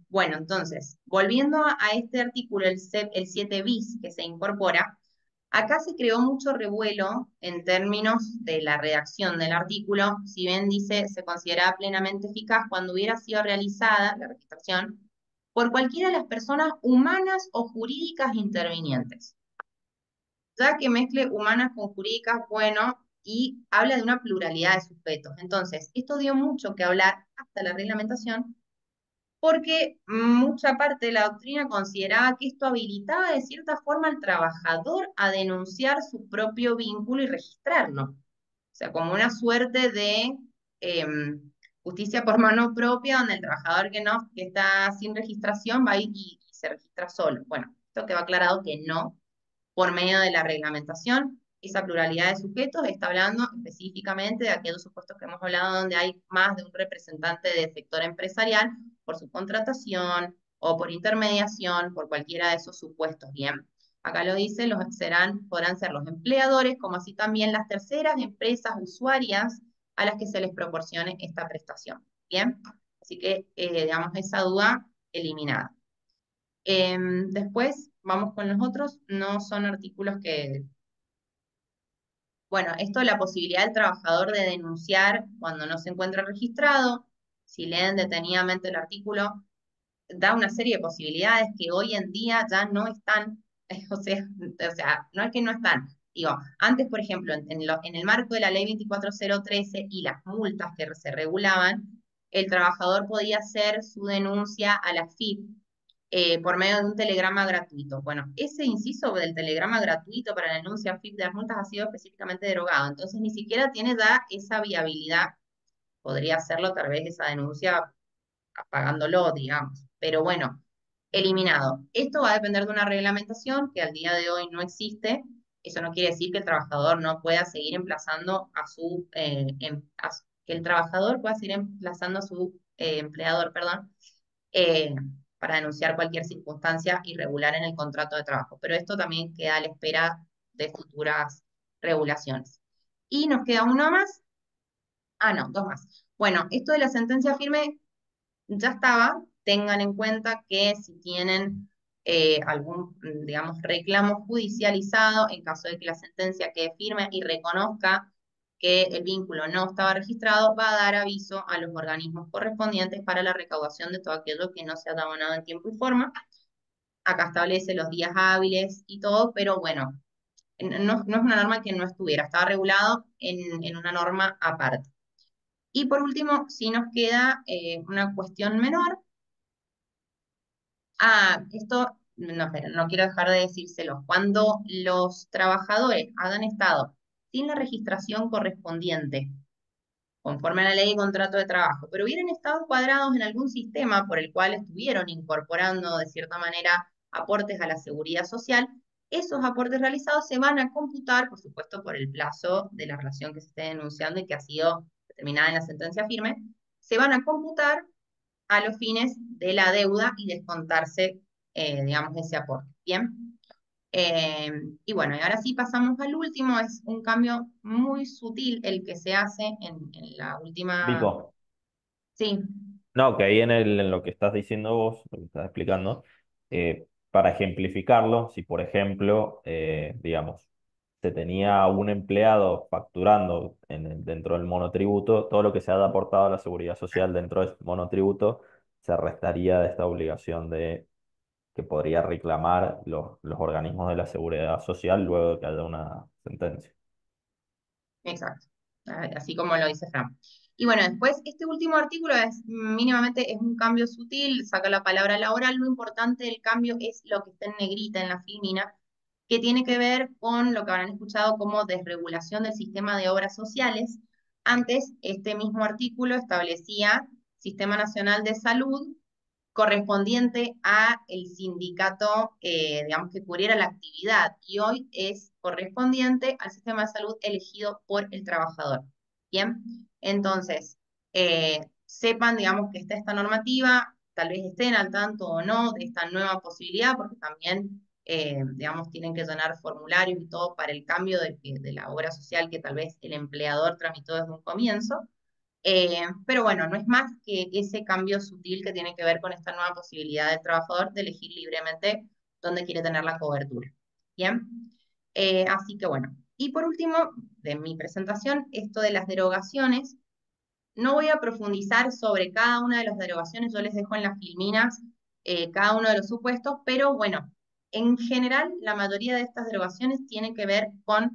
Bueno, entonces, volviendo a este artículo, el 7 bis que se incorpora, acá se creó mucho revuelo en términos de la redacción del artículo, si bien dice se considera plenamente eficaz cuando hubiera sido realizada la registración por cualquiera de las personas humanas o jurídicas intervinientes. Ya que mezcle humanas con jurídicas, bueno, y habla de una pluralidad de sujetos. Entonces, esto dio mucho que hablar hasta la reglamentación porque mucha parte de la doctrina consideraba que esto habilitaba de cierta forma al trabajador a denunciar su propio vínculo y registrarlo. O sea, como una suerte de justicia por mano propia, donde el trabajador que está sin registración va a ir y se registra solo. Bueno, esto quedó aclarado que no, por medio de la reglamentación. Esa pluralidad de sujetos está hablando específicamente de aquellos supuestos que hemos hablado donde hay más de un representante del sector empresarial por subcontratación o por intermediación, por cualquiera de esos supuestos, ¿bien? Acá lo dice, podrán ser los empleadores, como así también las terceras empresas usuarias a las que se les proporcione esta prestación, ¿bien? Así que, digamos, esa duda eliminada. Después, vamos con los otros, no son artículos que bueno, esto la posibilidad del trabajador de denunciar cuando no se encuentra registrado. Si leen detenidamente el artículo, da una serie de posibilidades que hoy en día ya no están, o sea, no es que no están. Digo, antes, por ejemplo, en el marco de la ley 24013 y las multas que se regulaban, el trabajador podía hacer su denuncia a la FIP por medio de un telegrama gratuito. Bueno, ese inciso del telegrama gratuito para la denuncia FIP de las multas ha sido específicamente derogado, entonces ni siquiera tiene ya esa viabilidad. Podría hacerlo tal vez esa denuncia pagándolo, digamos. Pero bueno, eliminado. Esto va a depender de una reglamentación que al día de hoy no existe. Eso no quiere decir que el trabajador no pueda seguir emplazando a su, que el trabajador pueda seguir emplazando a su empleador, perdón, eh, para denunciar cualquier circunstancia irregular en el contrato de trabajo. Pero esto también queda a la espera de futuras regulaciones. Y nos queda uno más. Ah, no, dos más. Bueno, esto de la sentencia firme ya estaba. Tengan en cuenta que si tienen algún, digamos, reclamo judicializado, en caso de que la sentencia quede firme y reconozca que el vínculo no estaba registrado, va a dar aviso a los organismos correspondientes para la recaudación de todo aquello que no se ha abonado en tiempo y forma. Acá establece los días hábiles y todo, pero bueno, no es una norma que no estuviera, estaba regulado en una norma aparte. Y por último, si nos queda una cuestión menor. Esto no, pero no quiero dejar de decírselo. Cuando los trabajadores hayan estado sin la registración correspondiente, conforme a la ley de contrato de trabajo, pero hubieran estado cuadrados en algún sistema por el cual estuvieron incorporando de cierta manera aportes a la seguridad social, esos aportes realizados se van a computar, por supuesto, por el plazo de la relación que se esté denunciando y que ha sido determinada en la sentencia firme, se van a computar a los fines de la deuda y descontarse, digamos, ese aporte. Bien. Y bueno, y ahora sí pasamos al último, es un cambio muy sutil el que se hace en la última. Vico, Sí, no, que ahí en lo que estás diciendo vos, lo que estás explicando, para ejemplificarlo, si por ejemplo, digamos, se tenía un empleado facturando dentro del monotributo, todo lo que se haya aportado a la seguridad social dentro del monotributo se restaría de esta obligación de que podría reclamar los organismos de la seguridad social luego de que haya una sentencia. exacto. Así como lo dice Fran. Y bueno, después este último artículo es mínimamente es un cambio sutil, saca la palabra laboral. Lo importante del cambio es lo que está en negrita en la filmina, que tiene que ver con lo que habrán escuchado como desregulación del sistema de obras sociales. Antes, este mismo artículo establecía Sistema Nacional de Salud correspondiente a el sindicato, digamos, que cubriera la actividad, y hoy es correspondiente al sistema de salud elegido por el trabajador. Bien, entonces, sepan, digamos, que está esta normativa, tal vez estén al tanto o no de esta nueva posibilidad, porque también, digamos, tienen que llenar formularios y todo para el cambio de la obra social que tal vez el empleador tramitó desde un comienzo. Pero bueno, no es más que ese cambio sutil que tiene que ver con esta nueva posibilidad del trabajador de elegir libremente dónde quiere tener la cobertura. Bien, así que bueno. Y por último, de mi presentación, esto de las derogaciones. No voy a profundizar sobre cada una de las derogaciones, yo les dejo en las filminas cada uno de los supuestos, pero bueno, en general la mayoría de estas derogaciones tienen que ver con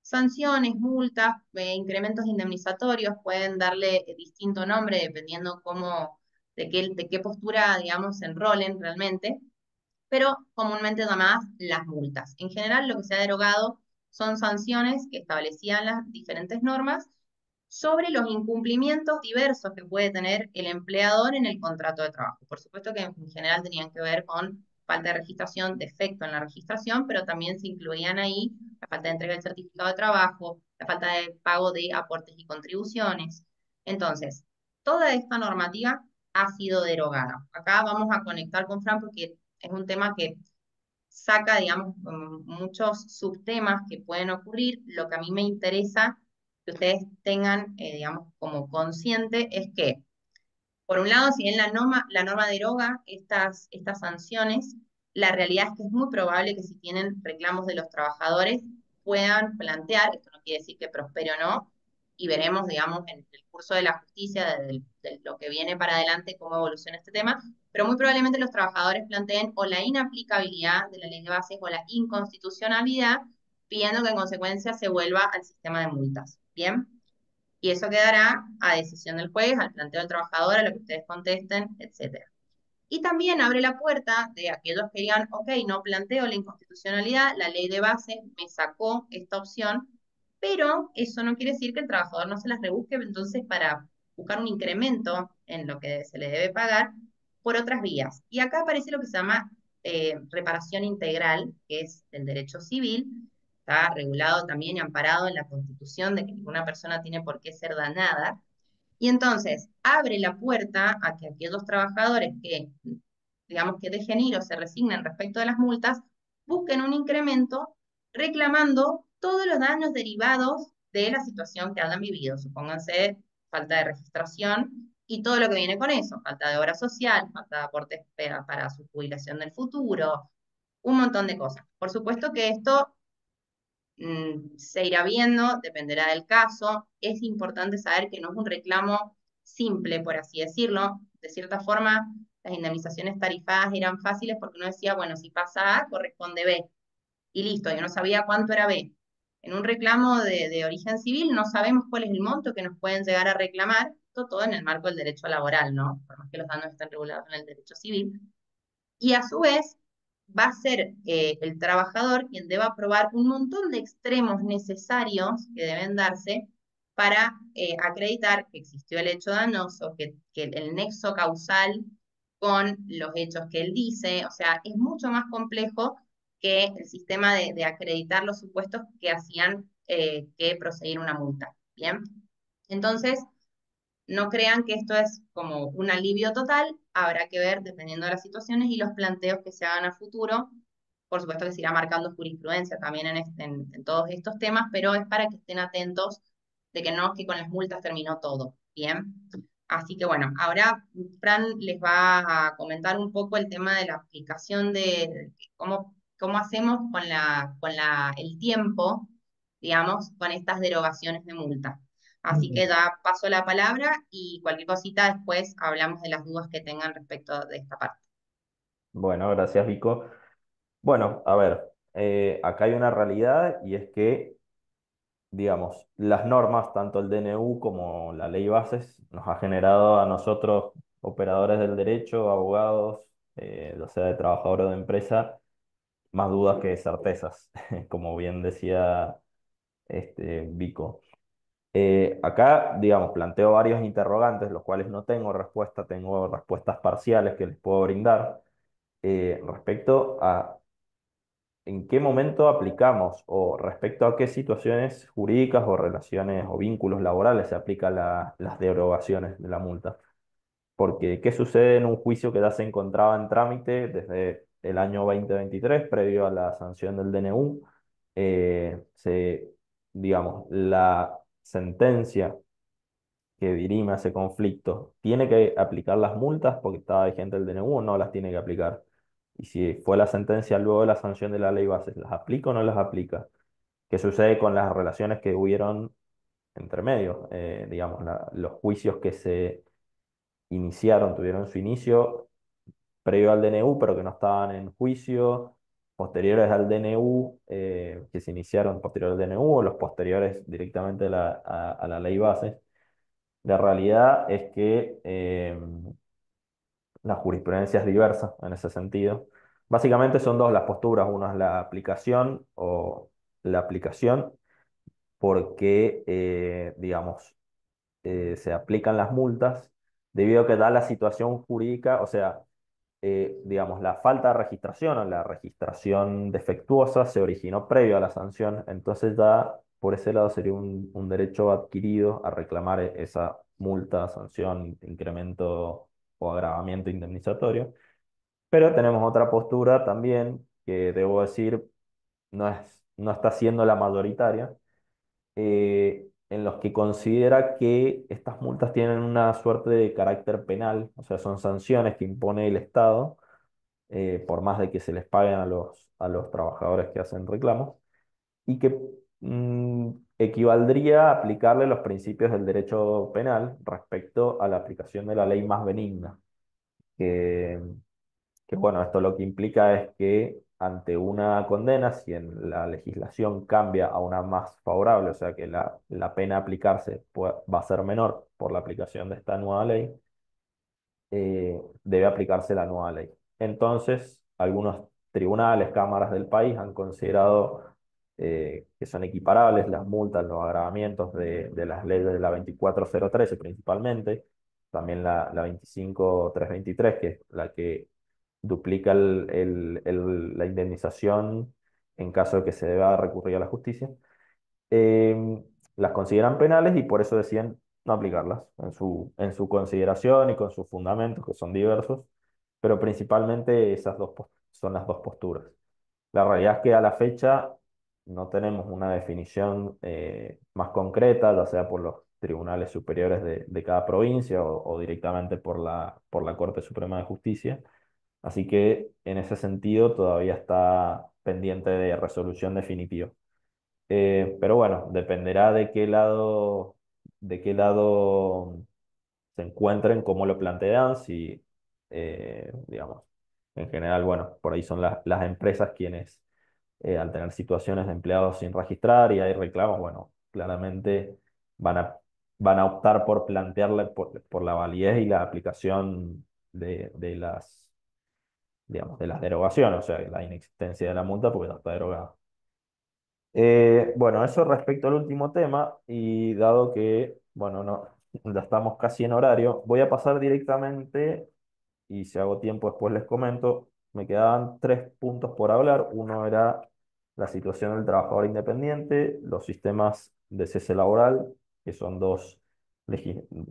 sanciones, multas, incrementos indemnizatorios, pueden darle distinto nombre dependiendo de qué postura, digamos, se enrolen realmente, pero comúnmente llamadas las multas. En general lo que se ha derogado son sanciones que establecían las diferentes normas sobre los incumplimientos diversos que puede tener el empleador en el contrato de trabajo. Por supuesto que en general tenían que ver con falta de registración, defecto en la registración, pero también se incluían ahí la falta de entrega del certificado de trabajo, la falta de pago de aportes y contribuciones. Entonces, toda esta normativa ha sido derogada. Acá vamos a conectar con Fran porque es un tema que saca, digamos, muchos subtemas que pueden ocurrir. Lo que a mí me interesa que ustedes tengan, digamos, como consciente es que por un lado, si bien la norma deroga estas sanciones, la realidad es que es muy probable que si tienen reclamos de los trabajadores puedan plantear, esto no quiere decir que prospere o no, y veremos, digamos, en el curso de la justicia, de lo que viene para adelante, cómo evoluciona este tema, pero muy probablemente los trabajadores planteen o la inaplicabilidad de la ley de bases o la inconstitucionalidad, pidiendo que en consecuencia se vuelva al sistema de multas. ¿Bien? Y eso quedará a decisión del juez, al planteo del trabajador, a lo que ustedes contesten, etcétera. Y también abre la puerta de aquellos que digan, ok, no planteo la inconstitucionalidad, la ley de base me sacó esta opción, pero eso no quiere decir que el trabajador no se las rebusque entonces para buscar un incremento en lo que se le debe pagar por otras vías. Y acá aparece lo que se llama reparación integral, que es el derecho civil, está regulado también y amparado en la Constitución de que ninguna persona tiene por qué ser danada, y entonces abre la puerta a que aquellos trabajadores que, digamos, que dejen ir o se resignen respecto de las multas, busquen un incremento reclamando todos los daños derivados de la situación que hayan vivido. Supónganse falta de registración y todo lo que viene con eso, falta de obra social, falta de aportes para su jubilación del futuro, un montón de cosas. Por supuesto que esto se irá viendo, dependerá del caso. Es importante saber que no es un reclamo simple, por así decirlo. De cierta forma, las indemnizaciones tarifadas eran fáciles porque uno decía, bueno, si pasa A, corresponde B. Y listo, y uno sabía cuánto era B. En un reclamo de origen civil no sabemos cuál es el monto que nos pueden llegar a reclamar, todo en el marco del derecho laboral, ¿no? Por más que los daños estén regulados en el derecho civil. Y a su vez va a ser el trabajador quien deba probar un montón de extremos necesarios que deben darse para acreditar que existió el hecho danoso, que el nexo causal con los hechos que él dice, o sea, es mucho más complejo que el sistema de acreditar los supuestos que hacían que proseguir una multa. Bien, entonces no crean que esto es como un alivio total, habrá que ver dependiendo de las situaciones y los planteos que se hagan a futuro. Por supuesto que se irá marcando jurisprudencia también en todos estos temas, pero es para que estén atentos de que no es que con las multas terminó todo, ¿bien? Así que bueno, ahora Fran les va a comentar un poco el tema de la aplicación de cómo hacemos el tiempo, digamos, con estas derogaciones de multa. Así Ujú. que da paso la palabra y cualquier cosita después hablamos de las dudas que tengan respecto de esta parte. Bueno, gracias, Vico. Bueno, a ver, acá hay una realidad y es que, digamos, las normas, tanto el DNU como la ley bases, nos ha generado a nosotros, operadores del derecho, abogados, ya sea de trabajador o de empresa, más dudas que certezas, como bien decía Vico. Acá, digamos, planteo varios interrogantes, los cuales no tengo respuesta, tengo respuestas parciales que les puedo brindar respecto a en qué momento aplicamos o respecto a qué situaciones jurídicas o relaciones o vínculos laborales se aplican las derogaciones de la multa. Porque, ¿qué sucede en un juicio que ya se encontraba en trámite desde el año 2023, previo a la sanción del DNU? Digamos, la sentencia que dirime ese conflicto tiene que aplicar las multas porque estaba vigente el DNU o no las tiene que aplicar. Y si fue la sentencia luego de la sanción de la ley bases, ¿las aplica o no las aplica? ¿Qué sucede con las relaciones que hubieron entre medio? Digamos, los juicios que se iniciaron, tuvieron su inicio previo al DNU, pero que no estaban en juicio, posteriores al DNU, que se iniciaron posterior al DNU, o los posteriores directamente a la ley bases. La realidad es que la jurisprudencia es diversa en ese sentido. Básicamente son dos las posturas. Una es la aplicación o la aplicación porque, digamos, se aplican las multas debido a que da la situación jurídica, o sea, digamos, la falta de registración o la registración defectuosa se originó previo a la sanción, entonces ya por ese lado sería un derecho adquirido a reclamar esa multa, sanción, incremento o agravamiento indemnizatorio. Pero tenemos otra postura también que debo decir no está siendo la mayoritaria, en los que considera que estas multas tienen una suerte de carácter penal, o sea, son sanciones que impone el Estado, por más de que se les paguen a los trabajadores que hacen reclamos, y que equivaldría a aplicarle los principios del derecho penal respecto a la aplicación de la ley más benigna, que bueno, esto lo que implica es que ante una condena, si en la legislación cambia a una más favorable, o sea que la pena a aplicarse va a ser menor por la aplicación de esta nueva ley, debe aplicarse la nueva ley. Entonces, algunos tribunales, cámaras del país han considerado que son equiparables las multas, los agravamientos de las leyes de la 24013 principalmente, también la 25323, que es la que duplica la indemnización en caso de que se deba recurrir a la justicia, las consideran penales y por eso deciden no aplicarlas en su consideración y con sus fundamentos, que son diversos, pero principalmente esas son las dos posturas. La realidad es que a la fecha no tenemos una definición más concreta, ya sea por los tribunales superiores de cada provincia o directamente por la Corte Suprema de Justicia. Así que en ese sentido todavía está pendiente de resolución definitiva. Pero bueno, dependerá de qué lado se encuentren, cómo lo plantean, si, digamos, en general, bueno, por ahí son las empresas quienes, al tener situaciones de empleados sin registrar y hay reclamos, bueno, claramente van a, van a optar por plantearle por la validez y la aplicación de digamos, de las derogaciones, o sea, la inexistencia de la multa porque ya está derogada. Bueno, eso respecto al último tema, y dado que, bueno, no, ya estamos casi en horario, voy a pasar directamente, y si hago tiempo después les comento. Me quedaban tres puntos por hablar. Uno era la situación del trabajador independiente, los sistemas de cese laboral, que son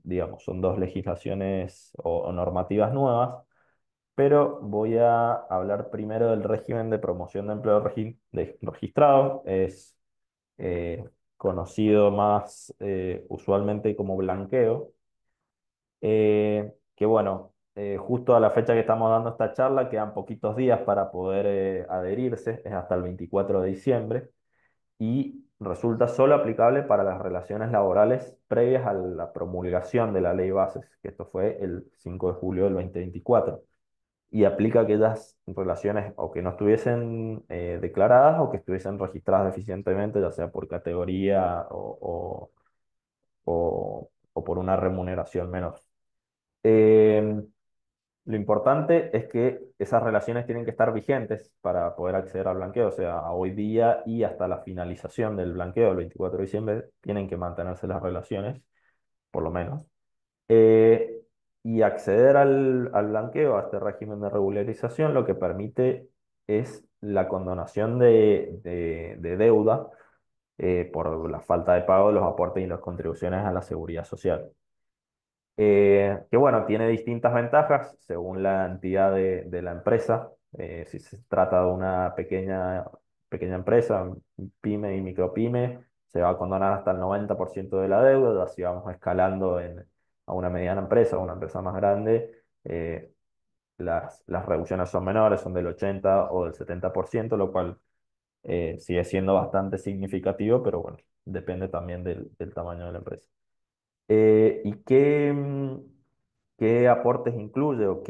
digamos, son dos legislaciones o normativas nuevas, pero voy a hablar primero del régimen de promoción de empleo registrado. Es conocido más usualmente como blanqueo, que bueno, justo a la fecha que estamos dando esta charla quedan poquitos días para poder adherirse, es hasta el 24 de diciembre, y resulta solo aplicable para las relaciones laborales previas a la promulgación de la ley bases, que esto fue el 5 de julio del 2024, y aplica a aquellas relaciones o que no estuviesen declaradas o que estuviesen registradas deficientemente, ya sea por categoría o por una remuneración menor. Eh, lo importante es que esas relaciones tienen que estar vigentes para poder acceder al blanqueo, o sea, a hoy día y hasta la finalización del blanqueo, el 24 de diciembre, tienen que mantenerse las relaciones, por lo menos. Eh, y acceder al blanqueo, a este régimen de regularización, lo que permite es la condonación de deuda por la falta de pago de los aportes y las contribuciones a la seguridad social. Que bueno, tiene distintas ventajas según la entidad de la empresa. Si se trata de una pequeña empresa, pyme y micropyme, se va a condonar hasta el 90% de la deuda. Si vamos escalando a una mediana empresa o una empresa más grande, las reducciones son menores, son del 80 o del 70%, lo cual sigue siendo bastante significativo, pero bueno, depende también del tamaño de la empresa. ¿Y qué aportes incluye o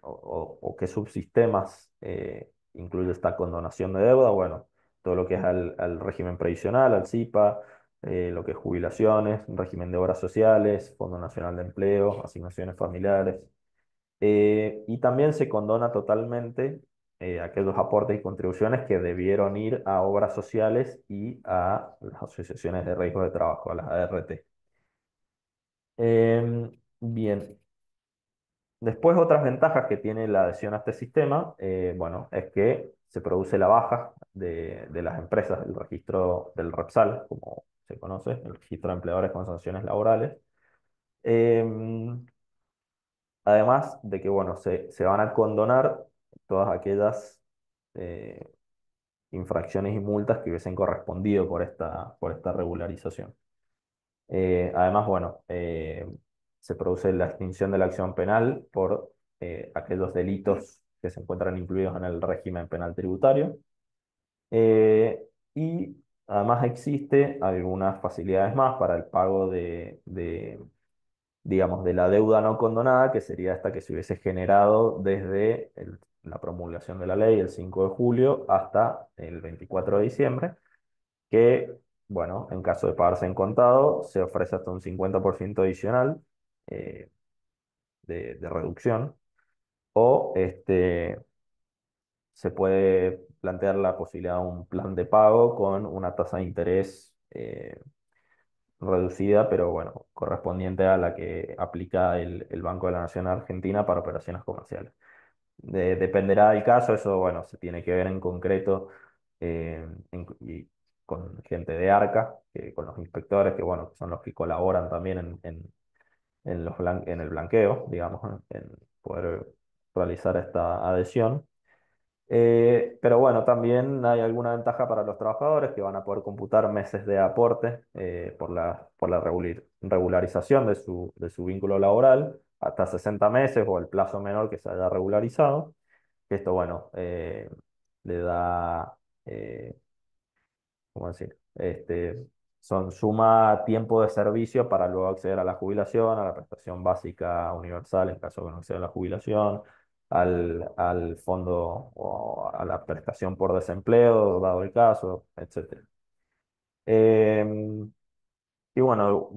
o qué subsistemas incluye esta condonación de deuda? Bueno, todo lo que es al régimen previsional, al CIPA, lo que es jubilaciones, régimen de obras sociales, Fondo Nacional de Empleo, asignaciones familiares. Y también se condona totalmente aquellos aportes y contribuciones que debieron ir a obras sociales y a las asociaciones de riesgo de trabajo, a las ART. Bien, Después, otras ventajas que tiene la adhesión a este sistema, bueno, es que se produce la baja de las empresas del registro del REPSAL, como se conoce, el registro de empleadores con sanciones laborales. Em, Además de que, bueno, se van a condonar todas aquellas eh, infracciones y multas que hubiesen correspondido por esta regularización. Además, bueno, se produce la extinción de la acción penal por aquellos delitos que se encuentran incluidos en el régimen penal tributario. Y además existe algunas facilidades más para el pago digamos, de la deuda no condonada, que sería esta que se hubiese generado desde la promulgación de la ley el 5 de julio hasta el 24 de diciembre, que, bueno, en caso de pagarse en contado, se ofrece hasta un 50% adicional eh, de reducción, o se puede plantear la posibilidad de un plan de pago con una tasa de interés reducida, pero bueno, correspondiente a la que aplica el Banco de la Nación Argentina para operaciones comerciales. Dependerá del caso, eso, bueno, se tiene que ver en concreto y con gente de ARCA, con los inspectores, que bueno, que son los que colaboran también en el blanqueo, digamos, en poder realizar esta adhesión. Pero bueno, también hay alguna ventaja para los trabajadores que van a poder computar meses de aporte por la regularización de su vínculo laboral, hasta 60 meses o el plazo menor que se haya regularizado. Esto, bueno, le da, eh, ¿cómo decir? Suma tiempo de servicio para luego acceder a la jubilación, a la prestación básica universal en caso de que no acceda a la jubilación, al fondo o a la prestación por desempleo, dado el caso, etcétera. Em, y bueno,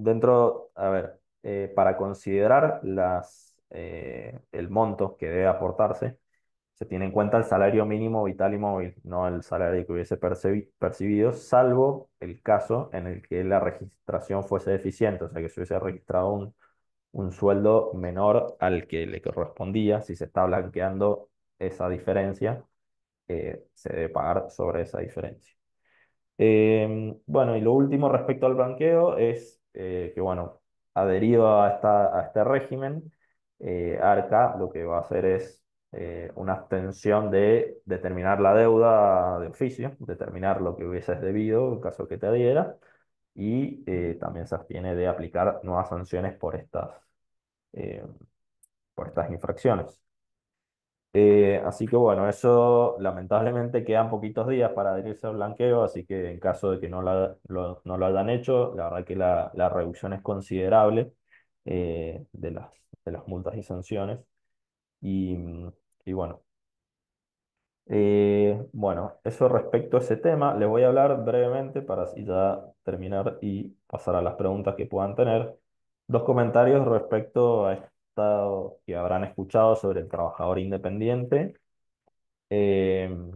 a ver, para considerar el monto que debe aportarse, se tiene en cuenta el salario mínimo vital y móvil, no el salario que hubiese percibido, salvo el caso en el que la registración fuese deficiente, o sea, que se hubiese registrado un sueldo menor al que le correspondía. Si se está blanqueando esa diferencia, se debe pagar sobre esa diferencia. Bueno, y lo último respecto al blanqueo es que, bueno, adherido a este régimen, ARCA lo que va a hacer es una abstención de determinar la deuda de oficio, determinar lo que hubieses debido en caso que te adhiera, y también se abstiene de aplicar nuevas sanciones eh, por estas infracciones. Así que bueno, eso lamentablemente quedan poquitos días para adherirse al blanqueo, así que en caso de que no lo hayan hecho, la verdad que la reducción es considerable de las multas y sanciones. Y, y bueno, bueno, eso respecto a ese tema, les voy a hablar brevemente para así ya terminar y pasar a las preguntas que puedan tener. Dos comentarios respecto a esto que habrán escuchado sobre el trabajador independiente. Em,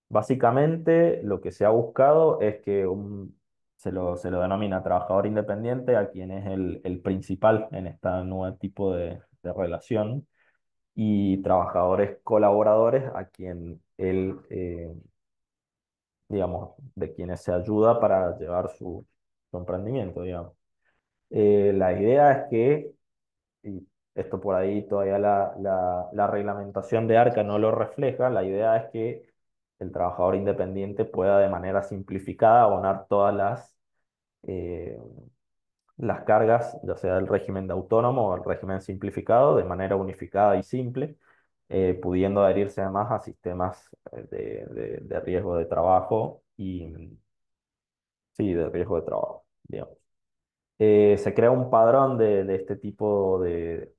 Básicamente, lo que se ha buscado es que se lo denomina trabajador independiente a quien es el principal en este nuevo tipo de relación, y trabajadores colaboradores a quien digamos, de quienes se ayuda para llevar su emprendimiento, digamos. La idea es que, y esto por ahí todavía la reglamentación de ARCA no lo refleja, la idea es que el trabajador independiente pueda de manera simplificada abonar todas eh, las cargas, ya sea del régimen de autónomo o el régimen simplificado, de manera unificada y simple, pudiendo adherirse además a sistemas de riesgo de trabajo y, sí, de riesgo de trabajo, digamos. Se crea un padrón de este tipo de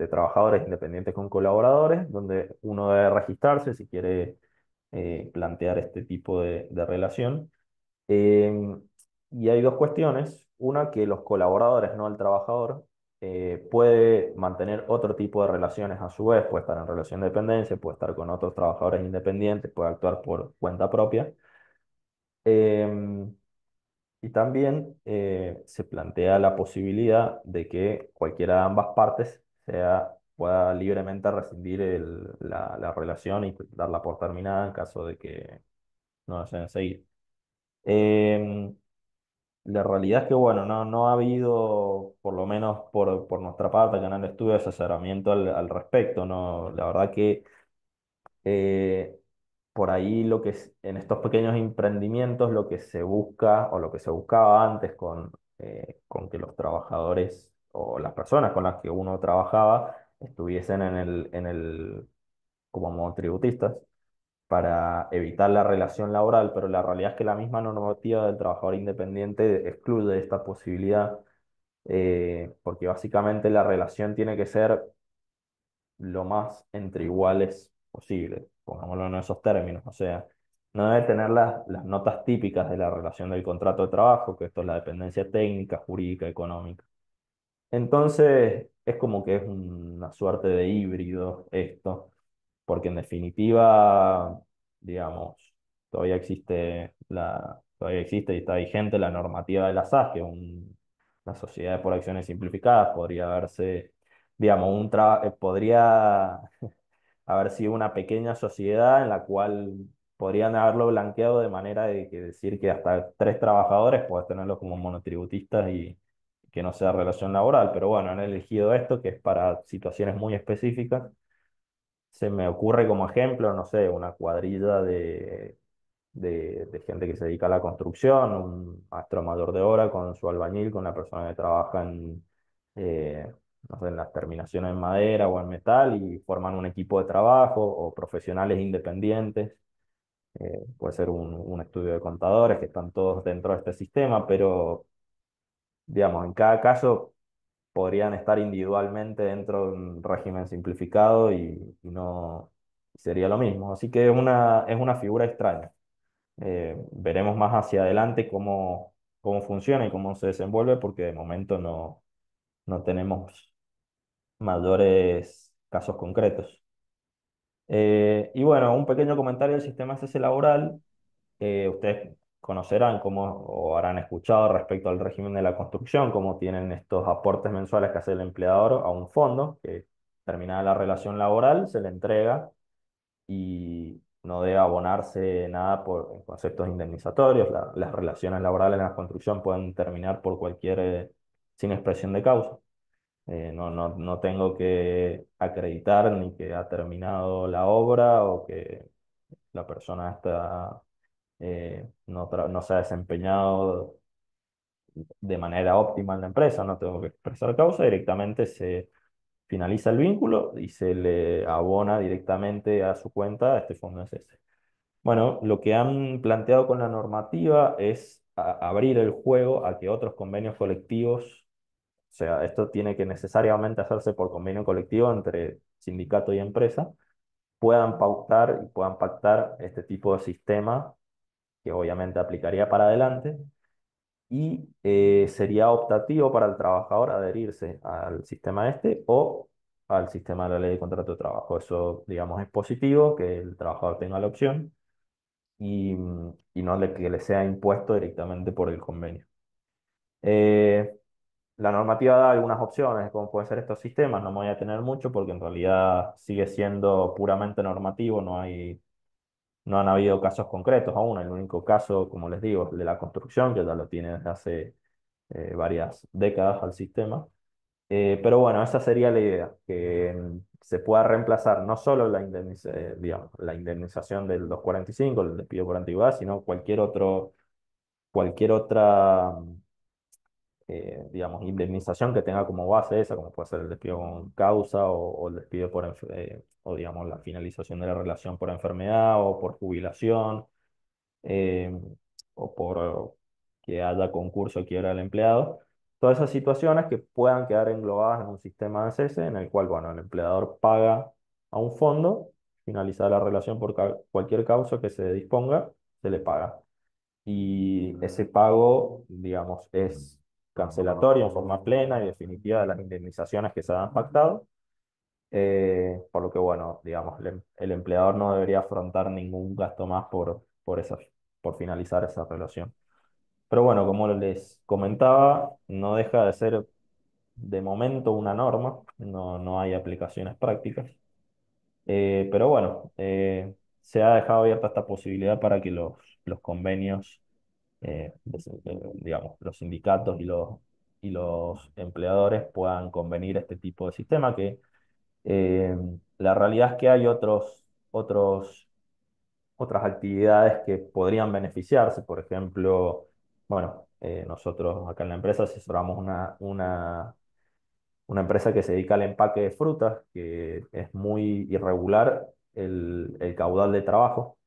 trabajadores independientes con colaboradores, donde uno debe registrarse si quiere plantear este tipo de relación. Em, y hay dos cuestiones. Una, que los colaboradores, no el trabajador, puede mantener otro tipo de relaciones a su vez, puede estar en relación de dependencia, puede estar con otros trabajadores independientes, puede actuar por cuenta propia. Em, y también se plantea la posibilidad de que cualquiera de ambas partes pueda libremente rescindir la relación y darla por terminada en caso de que no deseen seguir. Em, la realidad es que, bueno, no ha habido, por lo menos por nuestra parte, acá en el estudio, asesoramiento al respecto, ¿no? La verdad que eh, por ahí en estos pequeños emprendimientos lo que se busca o lo que se buscaba antes con que los trabajadores o las personas con las que uno trabajaba estuviesen como monotributistas para evitar la relación laboral, pero la realidad es que la misma normativa del trabajador independiente excluye esta posibilidad, porque básicamente la relación tiene que ser lo más entre iguales posible, pongámoslo en esos términos, o sea, no debe tener las notas típicas de la relación del contrato de trabajo, que esto es la dependencia técnica, jurídica, económica. Entonces, es como que es una suerte de híbrido esto, porque en definitiva, digamos, todavía existe y está vigente la normativa de la SAS, que es la Sociedad por Acciones Simplificadas, podría verse, digamos, podría haber sido una pequeña sociedad en la cual podrían haberlo blanqueado de manera de que decir que hasta 3 trabajadores puedes tenerlos como monotributistas y que no sea relación laboral, pero bueno, han elegido esto que es para situaciones muy específicas. Se me ocurre como ejemplo, no sé, una cuadrilla de gente que se dedica a la construcción, un maestro mayor de obra con su albañil, con la persona que trabaja eh, no sé, en las terminaciones en madera o en metal y forman un equipo de trabajo o profesionales independientes. Puede ser un estudio de contadores que están todos dentro de este sistema, pero digamos, en cada caso podrían estar individualmente dentro de un régimen simplificado y no sería lo mismo. Así que es una figura extraña. Veremos más hacia adelante cómo funciona y cómo se desenvuelve, porque de momento no tenemos mayores casos concretos. Y bueno, un pequeño comentario del sistema SS laboral. Ustedes conocerán cómo o habrán escuchado respecto al régimen de la construcción, cómo tienen estos aportes mensuales que hace el empleador a un fondo, que terminada la relación laboral se le entrega y no debe abonarse nada por conceptos indemnizatorios. Las relaciones laborales en la construcción pueden terminar por sin expresión de causa. No tengo que acreditar ni que ha terminado la obra o que la persona no se ha desempeñado de manera óptima en la empresa, no tengo que expresar causa, directamente se finaliza el vínculo y se le abona directamente a su cuenta este fondo SS. Bueno, lo que han planteado con la normativa es abrir el juego a que otros convenios colectivos, o sea, esto tiene que necesariamente hacerse por convenio colectivo entre sindicato y empresa, puedan pautar y puedan pactar este tipo de sistema que obviamente aplicaría para adelante y sería optativo para el trabajador adherirse al sistema este o al sistema de la ley de contrato de trabajo. Eso, digamos, es positivo, que el trabajador tenga la opción y no que le sea impuesto directamente por el convenio. Eh, la normativa da algunas opciones de cómo pueden ser estos sistemas, no me voy a tener mucho porque en realidad sigue siendo puramente normativo, no han habido casos concretos aún. El único caso, como les digo, es de la construcción, que ya lo tiene desde hace varias décadas al sistema. Pero bueno, esa sería la idea, que se pueda reemplazar no solo digamos, la indemnización del 245, el despido por antigüedad, sino cualquier otra digamos, indemnización que tenga como base esa, como puede ser el despido con causa o el despido o digamos, la finalización de la relación por enfermedad o por jubilación eh, o por que haya concurso o quiebra del empleado. Todas esas situaciones que puedan quedar englobadas en un sistema de cese en el cual, bueno, el empleador paga a un fondo, finalizada la relación por cualquier causa que se disponga, se le paga. Y ese pago, digamos, es cancelatorio en forma plena y definitiva de las indemnizaciones que se han pactado, por lo que, bueno, digamos, el empleador no debería afrontar ningún gasto más por finalizar esa relación. Pero bueno, como les comentaba, no deja de ser de momento una norma, no hay aplicaciones prácticas. Pero bueno, se ha dejado abierta esta posibilidad para que los convenios, digamos, los sindicatos y los empleadores puedan convenir este tipo de sistema, que la realidad es que hay otras actividades que podrían beneficiarse. Por ejemplo, bueno, nosotros acá en la empresa asesoramos una empresa que se dedica al empaque de frutas, que es muy irregular el caudal de trabajo.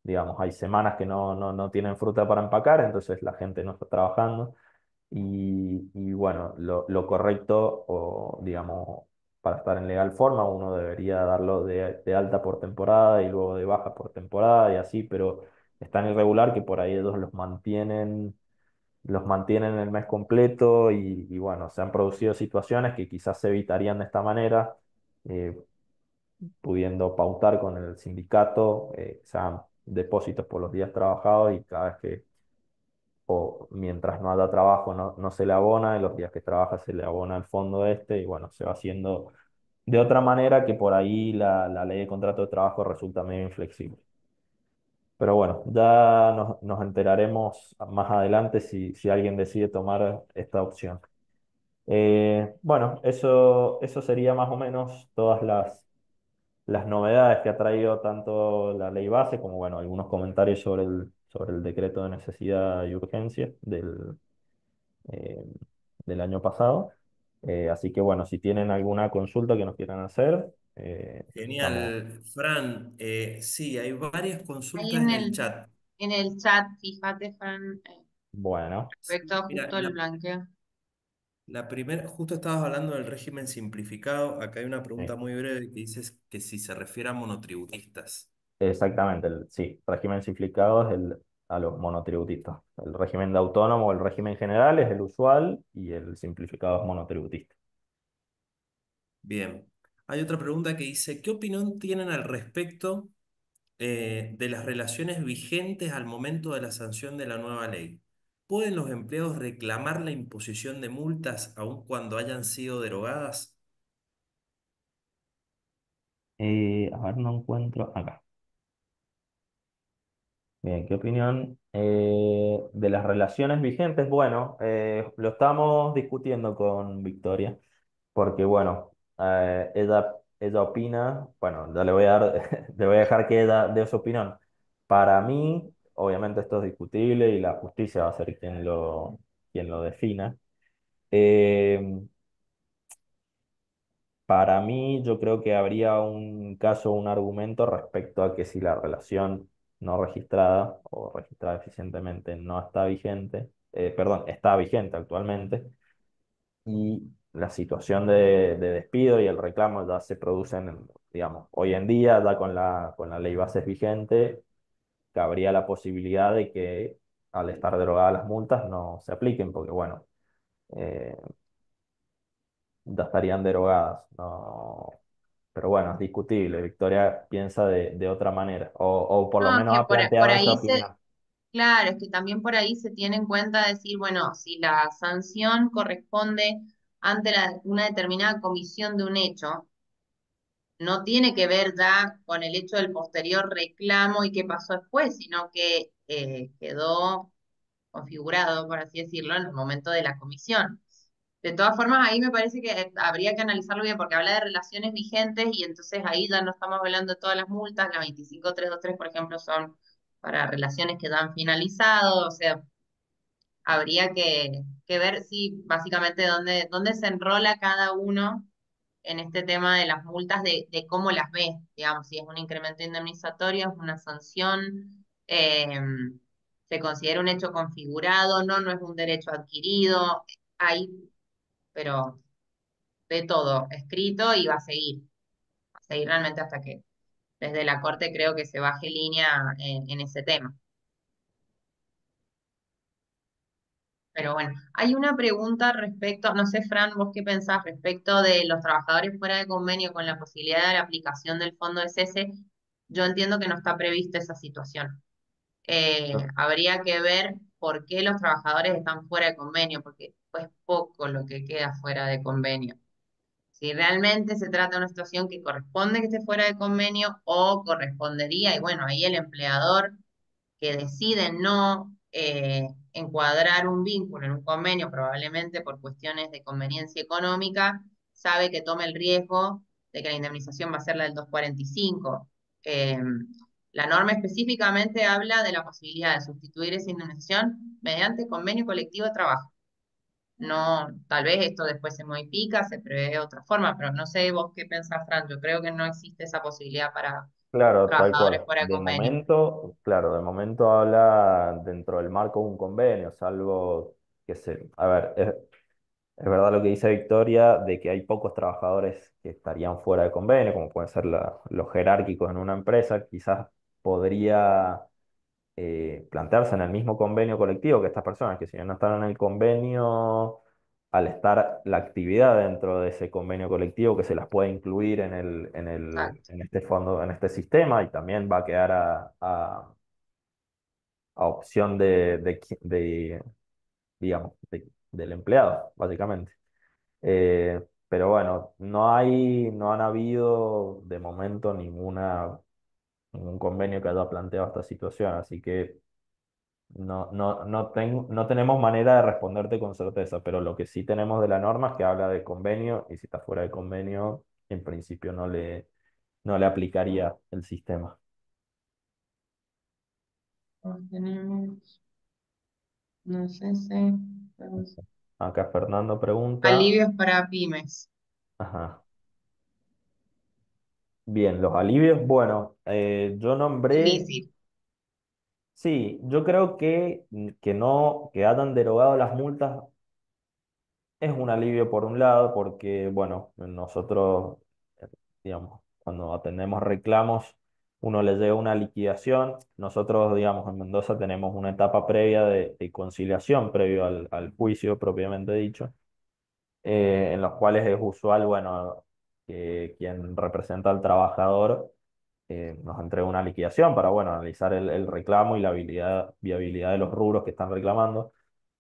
Digamos, hay semanas que no tienen fruta para empacar, entonces la gente no está trabajando. Y bueno, lo correcto, o digamos, para estar en legal forma, uno debería darlo de alta por temporada y luego de baja por temporada y así, pero es tan irregular que por ahí ellos los mantienen el mes completo y bueno, se han producido situaciones que quizás se evitarían de esta manera, eh, pudiendo pautar con el sindicato, sean depósitos por los días trabajados y cada vez que, o mientras no haya trabajo no se le abona, y los días que trabaja se le abona el fondo este y bueno, se va haciendo de otra manera que por ahí la ley de contrato de trabajo resulta medio inflexible. Pero bueno, ya nos enteraremos más adelante si alguien decide tomar esta opción. Bueno, eso sería más o menos todas las novedades que ha traído tanto la ley base como, bueno, algunos comentarios sobre el decreto de necesidad y urgencia eh, del año pasado. Así que, bueno, si tienen alguna consulta que nos quieran hacer, estamos. Genial, Fran. Sí, hay varias Ahí consultas en el chat. en el chat, fíjate, Fran, Bueno, respecto Mira, justo el blanqueo. la primera, justo estabas hablando del régimen simplificado. Acá hay una sí, pregunta muy breve que dices que si se refiere a monotributistas. exactamente, sí, régimen simplificado es a los monotributistas. El régimen de autónomo, el régimen general es el usual y el simplificado es monotributista. Bien. Hay otra pregunta que dice, ¿qué opinión tienen al respecto de las relaciones vigentes al momento de la sanción de la nueva ley? ¿Pueden los empleados reclamar la imposición de multas aun cuando hayan sido derogadas? A ver, no encuentro acá. Bien, ¿qué opinión de las relaciones vigentes? Bueno, lo estamos discutiendo con Victoria, porque bueno, ella opina, bueno, ya le voy a dar, le voy a dejar que ella dé su opinión. Para mí, obviamente esto es discutible y la justicia va a ser quien lo defina. Eh, para mí, yo creo que habría un caso, un argumento respecto a que si la relación no registrada o registrada eficientemente no está vigente, perdón, está vigente actualmente, y la situación de despido y el reclamo ya se producen, digamos, hoy en día, ya con la ley bases vigente, cabría la posibilidad de que al estar derogadas las multas no se apliquen, porque bueno, eh, ya estarían derogadas. No, pero bueno, es discutible. Victoria piensa de otra manera, o por lo No, menos que ha por planteado esa ahí opinión. claro, es que también por ahí se tiene en cuenta decir, bueno, si la sanción corresponde ante una determinada comisión de un hecho, no tiene que ver ya con el hecho del posterior reclamo y qué pasó después, sino que quedó configurado, por así decirlo, en el momento de la comisión. De todas formas, ahí me parece que habría que analizarlo bien porque habla de relaciones vigentes y entonces ahí ya no estamos hablando de todas las multas, la 25323, por ejemplo, son para relaciones que ya han finalizado, o sea, habría que ver si básicamente dónde se enrola cada uno en este tema de las multas, de cómo las ve, digamos, si es un incremento indemnizatorio, es una sanción, se considera un hecho configurado, no es un derecho adquirido, hay, pero de todo escrito y va a seguir realmente hasta que desde la Corte creo que se baje línea en ese tema. Pero bueno, hay una pregunta respecto, no sé, Fran, vos qué pensás respecto de los trabajadores fuera de convenio con la posibilidad de la aplicación del fondo de cese. Yo entiendo que no está prevista esa situación. Habría que ver por qué los trabajadores están fuera de convenio, porque es poco lo que queda fuera de convenio. Si realmente se trata de una situación que corresponde que esté fuera de convenio o correspondería, y bueno, ahí el empleador que decide no encuadrar un vínculo en un convenio, probablemente por cuestiones de conveniencia económica, sabe que toma el riesgo de que la indemnización va a ser la del 245. Eh, la norma específicamente habla de la posibilidad de sustituir esa indemnización mediante convenio colectivo de trabajo. No, tal vez esto después se modifica, se prevé de otra forma, pero no sé vos qué pensás, Fran. Yo creo que no existe esa posibilidad para Claro, tal trabajadores cual. fuera de De convenio. momento, claro, de momento habla dentro del marco de un convenio, salvo que se... A ver, es verdad lo que dice Victoria, de que hay pocos trabajadores que estarían fuera de convenio, como pueden ser los jerárquicos en una empresa, quizás podría plantearse en el mismo convenio colectivo que estas personas, que si bien no están en el convenio, al estar la actividad dentro de ese convenio colectivo, que se las puede incluir Exacto. en este fondo, en este sistema, y también va a quedar a opción digamos, del empleado, básicamente. Pero bueno, no han habido de momento ningún convenio que haya planteado esta situación, así que no tenemos manera de responderte con certeza, pero lo que sí tenemos de la norma es que habla de convenio y si está fuera de convenio, en principio no le aplicaría el sistema. Tenemos, no sé si, Acá Fernando pregunta, alivios para pymes. ajá, bien, los alivios, bueno, yo nombré, Difícil. sí, yo creo que no, que hayan derogado las multas es un alivio por un lado, porque, bueno, nosotros, digamos, cuando atendemos reclamos, uno le llega una liquidación. Nosotros, digamos, en Mendoza tenemos una etapa previa de conciliación, previo al juicio propiamente dicho, en los cuales es usual, bueno, que quien representa al trabajador nos entrega una liquidación para, bueno, analizar el reclamo y la viabilidad de los rubros que están reclamando.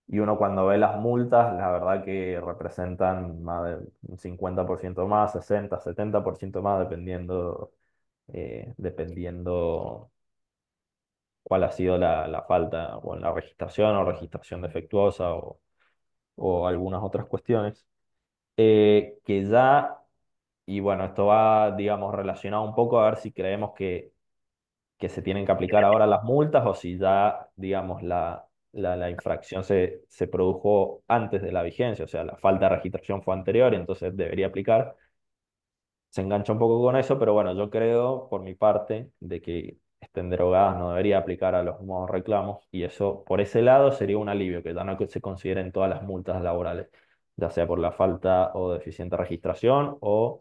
Y uno cuando ve las multas, la verdad que representan más de un 50% más, 60, 70% más, dependiendo cuál ha sido la falta, o en la registración o registración defectuosa o algunas otras cuestiones. Que ya, y bueno, esto va, digamos, relacionado un poco a ver si creemos que se tienen que aplicar ahora las multas o si ya, digamos, la infracción se produjo antes de la vigencia, o sea, la falta de registración fue anterior y entonces debería aplicar. Se engancha un poco con eso, pero bueno, yo creo, por mi parte, de que estén derogadas no debería aplicar a los nuevos reclamos y eso, por ese lado, sería un alivio, que ya no se consideren todas las multas laborales, ya sea por la falta o deficiente registración o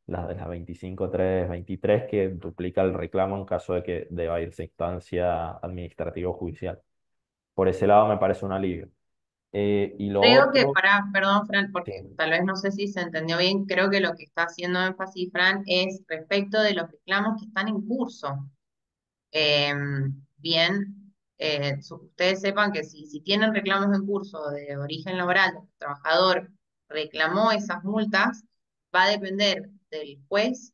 las de las 25.323 que duplica el reclamo en caso de que deba irse a instancia administrativa o judicial. Por ese lado me parece un alivio. Y lo Creo que, otro, perdón, Fran, sí, porque tal vez no sé si se entendió bien, creo que lo que está haciendo énfasis, Fran, es respecto de los reclamos que están en curso. Eh, bien, ustedes sepan que si tienen reclamos en curso de origen laboral, el trabajador reclamó esas multas, va a depender del juez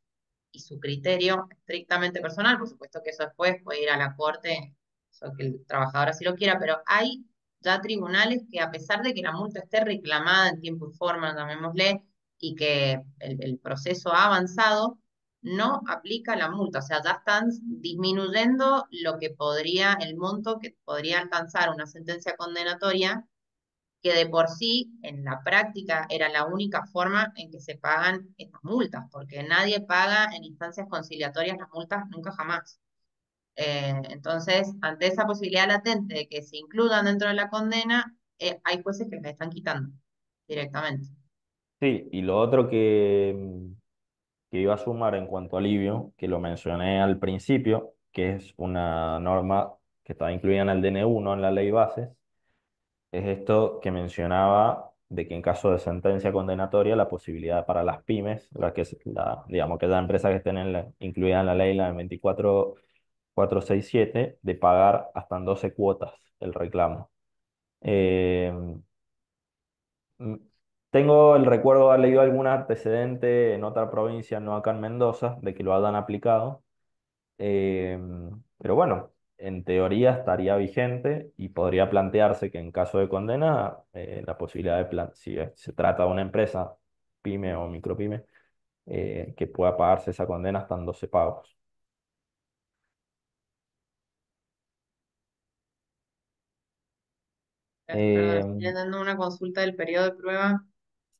y su criterio estrictamente personal. Por supuesto que eso después puede ir a la corte, eso que el trabajador así lo quiera, pero hay ya tribunales que a pesar de que la multa esté reclamada en tiempo y forma, llamémosle, y que el proceso ha avanzado, no aplica la multa, o sea, ya están disminuyendo lo que podría, el monto que podría alcanzar una sentencia condenatoria, que de por sí en la práctica era la única forma en que se pagan estas multas, porque nadie paga en instancias conciliatorias las multas nunca jamás. Entonces, ante esa posibilidad latente de que se incluyan dentro de la condena, hay jueces que las están quitando directamente. sí, y lo otro que iba a sumar en cuanto a alivio, que lo mencioné al principio, que es una norma que está incluida en el DN1, en la ley bases, es esto que mencionaba de que en caso de sentencia condenatoria, la posibilidad para las pymes, digamos que las empresas que estén incluidas en la ley, la de 24 467 de pagar hasta en 12 cuotas el reclamo. Eh, mm, Tengo el recuerdo de haber leído algún antecedente en otra provincia, no acá en Mendoza, de que lo hayan aplicado. Eh, pero bueno, en teoría estaría vigente y podría plantearse que en caso de condena, la posibilidad de, si se trata de una empresa, pyme o micropyme, que pueda pagarse esa condena hasta en 12 pagos. Perdón, Eh, estoy dando una consulta del periodo de prueba.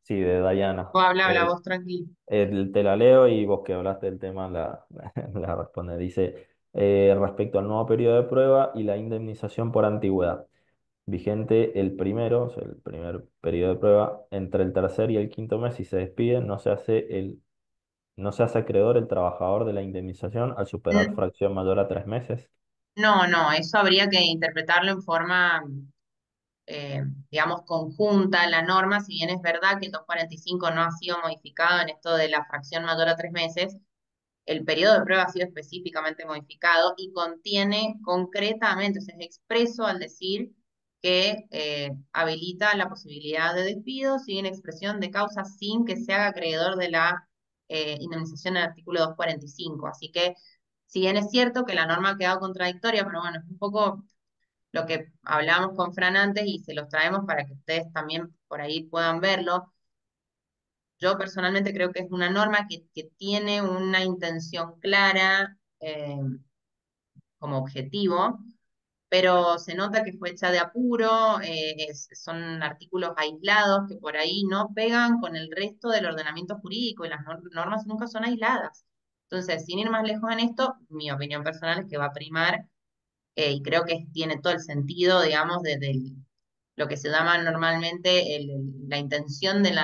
sí, de Dayana. O habla Eh, vos tranquilo. Te la leo y vos que hablaste del tema la responde. Dice, respecto al nuevo periodo de prueba y la indemnización por antigüedad. Vigente el primero, o sea, el primer periodo de prueba, entre el tercer y el quinto mes, si se despide, no se hace acreedor el trabajador de la indemnización al superar Mm, fracción mayor a 3 meses. No, no, eso habría que interpretarlo en forma, eh, digamos, conjunta la norma, si bien es verdad que el 245 no ha sido modificado en esto de la fracción mayor a 3 meses, el periodo de prueba ha sido específicamente modificado y contiene concretamente, o sea, es expreso al decir que habilita la posibilidad de despido sin expresión de causa, sin que se haga acreedor de la indemnización del artículo 245. Así que, si bien es cierto que la norma ha quedado contradictoria, pero bueno, es un poco lo que hablábamos con Fran antes y se los traemos para que ustedes también por ahí puedan verlo. Yo personalmente creo que es una norma que tiene una intención clara como objetivo, pero se nota que fue hecha de apuro, son artículos aislados que por ahí no pegan con el resto del ordenamiento jurídico y las normas nunca son aisladas. Entonces, sin ir más lejos en esto, mi opinión personal es que va a primar y creo que tiene todo el sentido, digamos, lo que se llama normalmente la intención del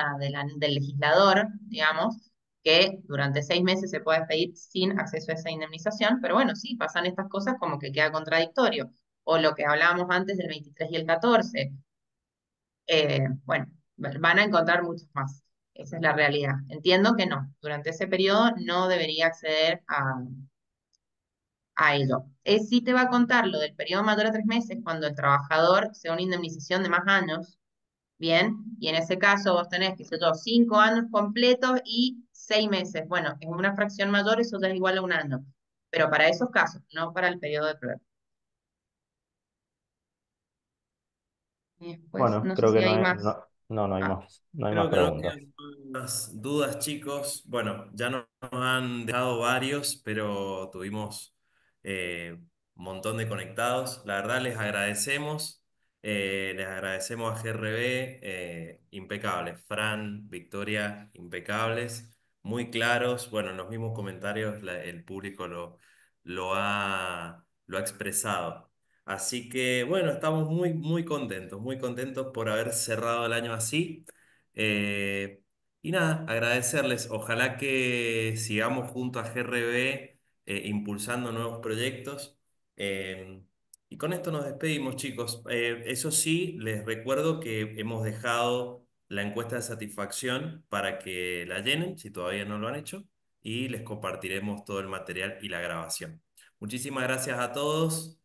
legislador, digamos, que durante 6 meses se puede pedir sin acceso a esa indemnización, pero bueno, sí, pasan estas cosas como que queda contradictorio. O lo que hablábamos antes del 23 y el 14. Bueno, van a encontrar muchos más. Esa es la realidad. Entiendo que no, durante ese periodo no debería acceder a ello. Sí te va a contar lo del periodo mayor a 3 meses cuando el trabajador sea una indemnización de más años, bien, y en ese caso vos tenés, que sé yo, 5 años completos y 6 meses. Bueno, en una fracción mayor eso ya es igual a un año, pero para esos casos, no para el periodo de prueba. Y después, Bueno, no sé creo que si no hay hay, más. no, no, no hay Ah, más, no hay más Creo que no preguntas. quedan más dudas, chicos. Bueno, ya nos han dejado varios, pero tuvimos un montón de conectados. La verdad, les agradecemos a GRB, impecables. Fran, Victoria, impecables, muy claros. Bueno, en los mismos comentarios el público lo ha expresado. Así que bueno, estamos muy contentos por haber cerrado el año así. Eh, y nada, agradecerles. Ojalá que sigamos junto a GRB impulsando nuevos proyectos. Eh, y con esto nos despedimos, chicos. Eso sí, les recuerdo que hemos dejado la encuesta de satisfacción para que la llenen, si todavía no lo han hecho, y les compartiremos todo el material y la grabación. Muchísimas gracias a todos.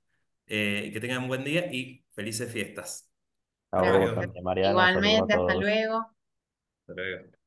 Que tengan un buen día y felices fiestas. A Hasta vos luego. gracias. también, Mariano, saludos a Igualmente, hasta todos. luego. Hasta luego.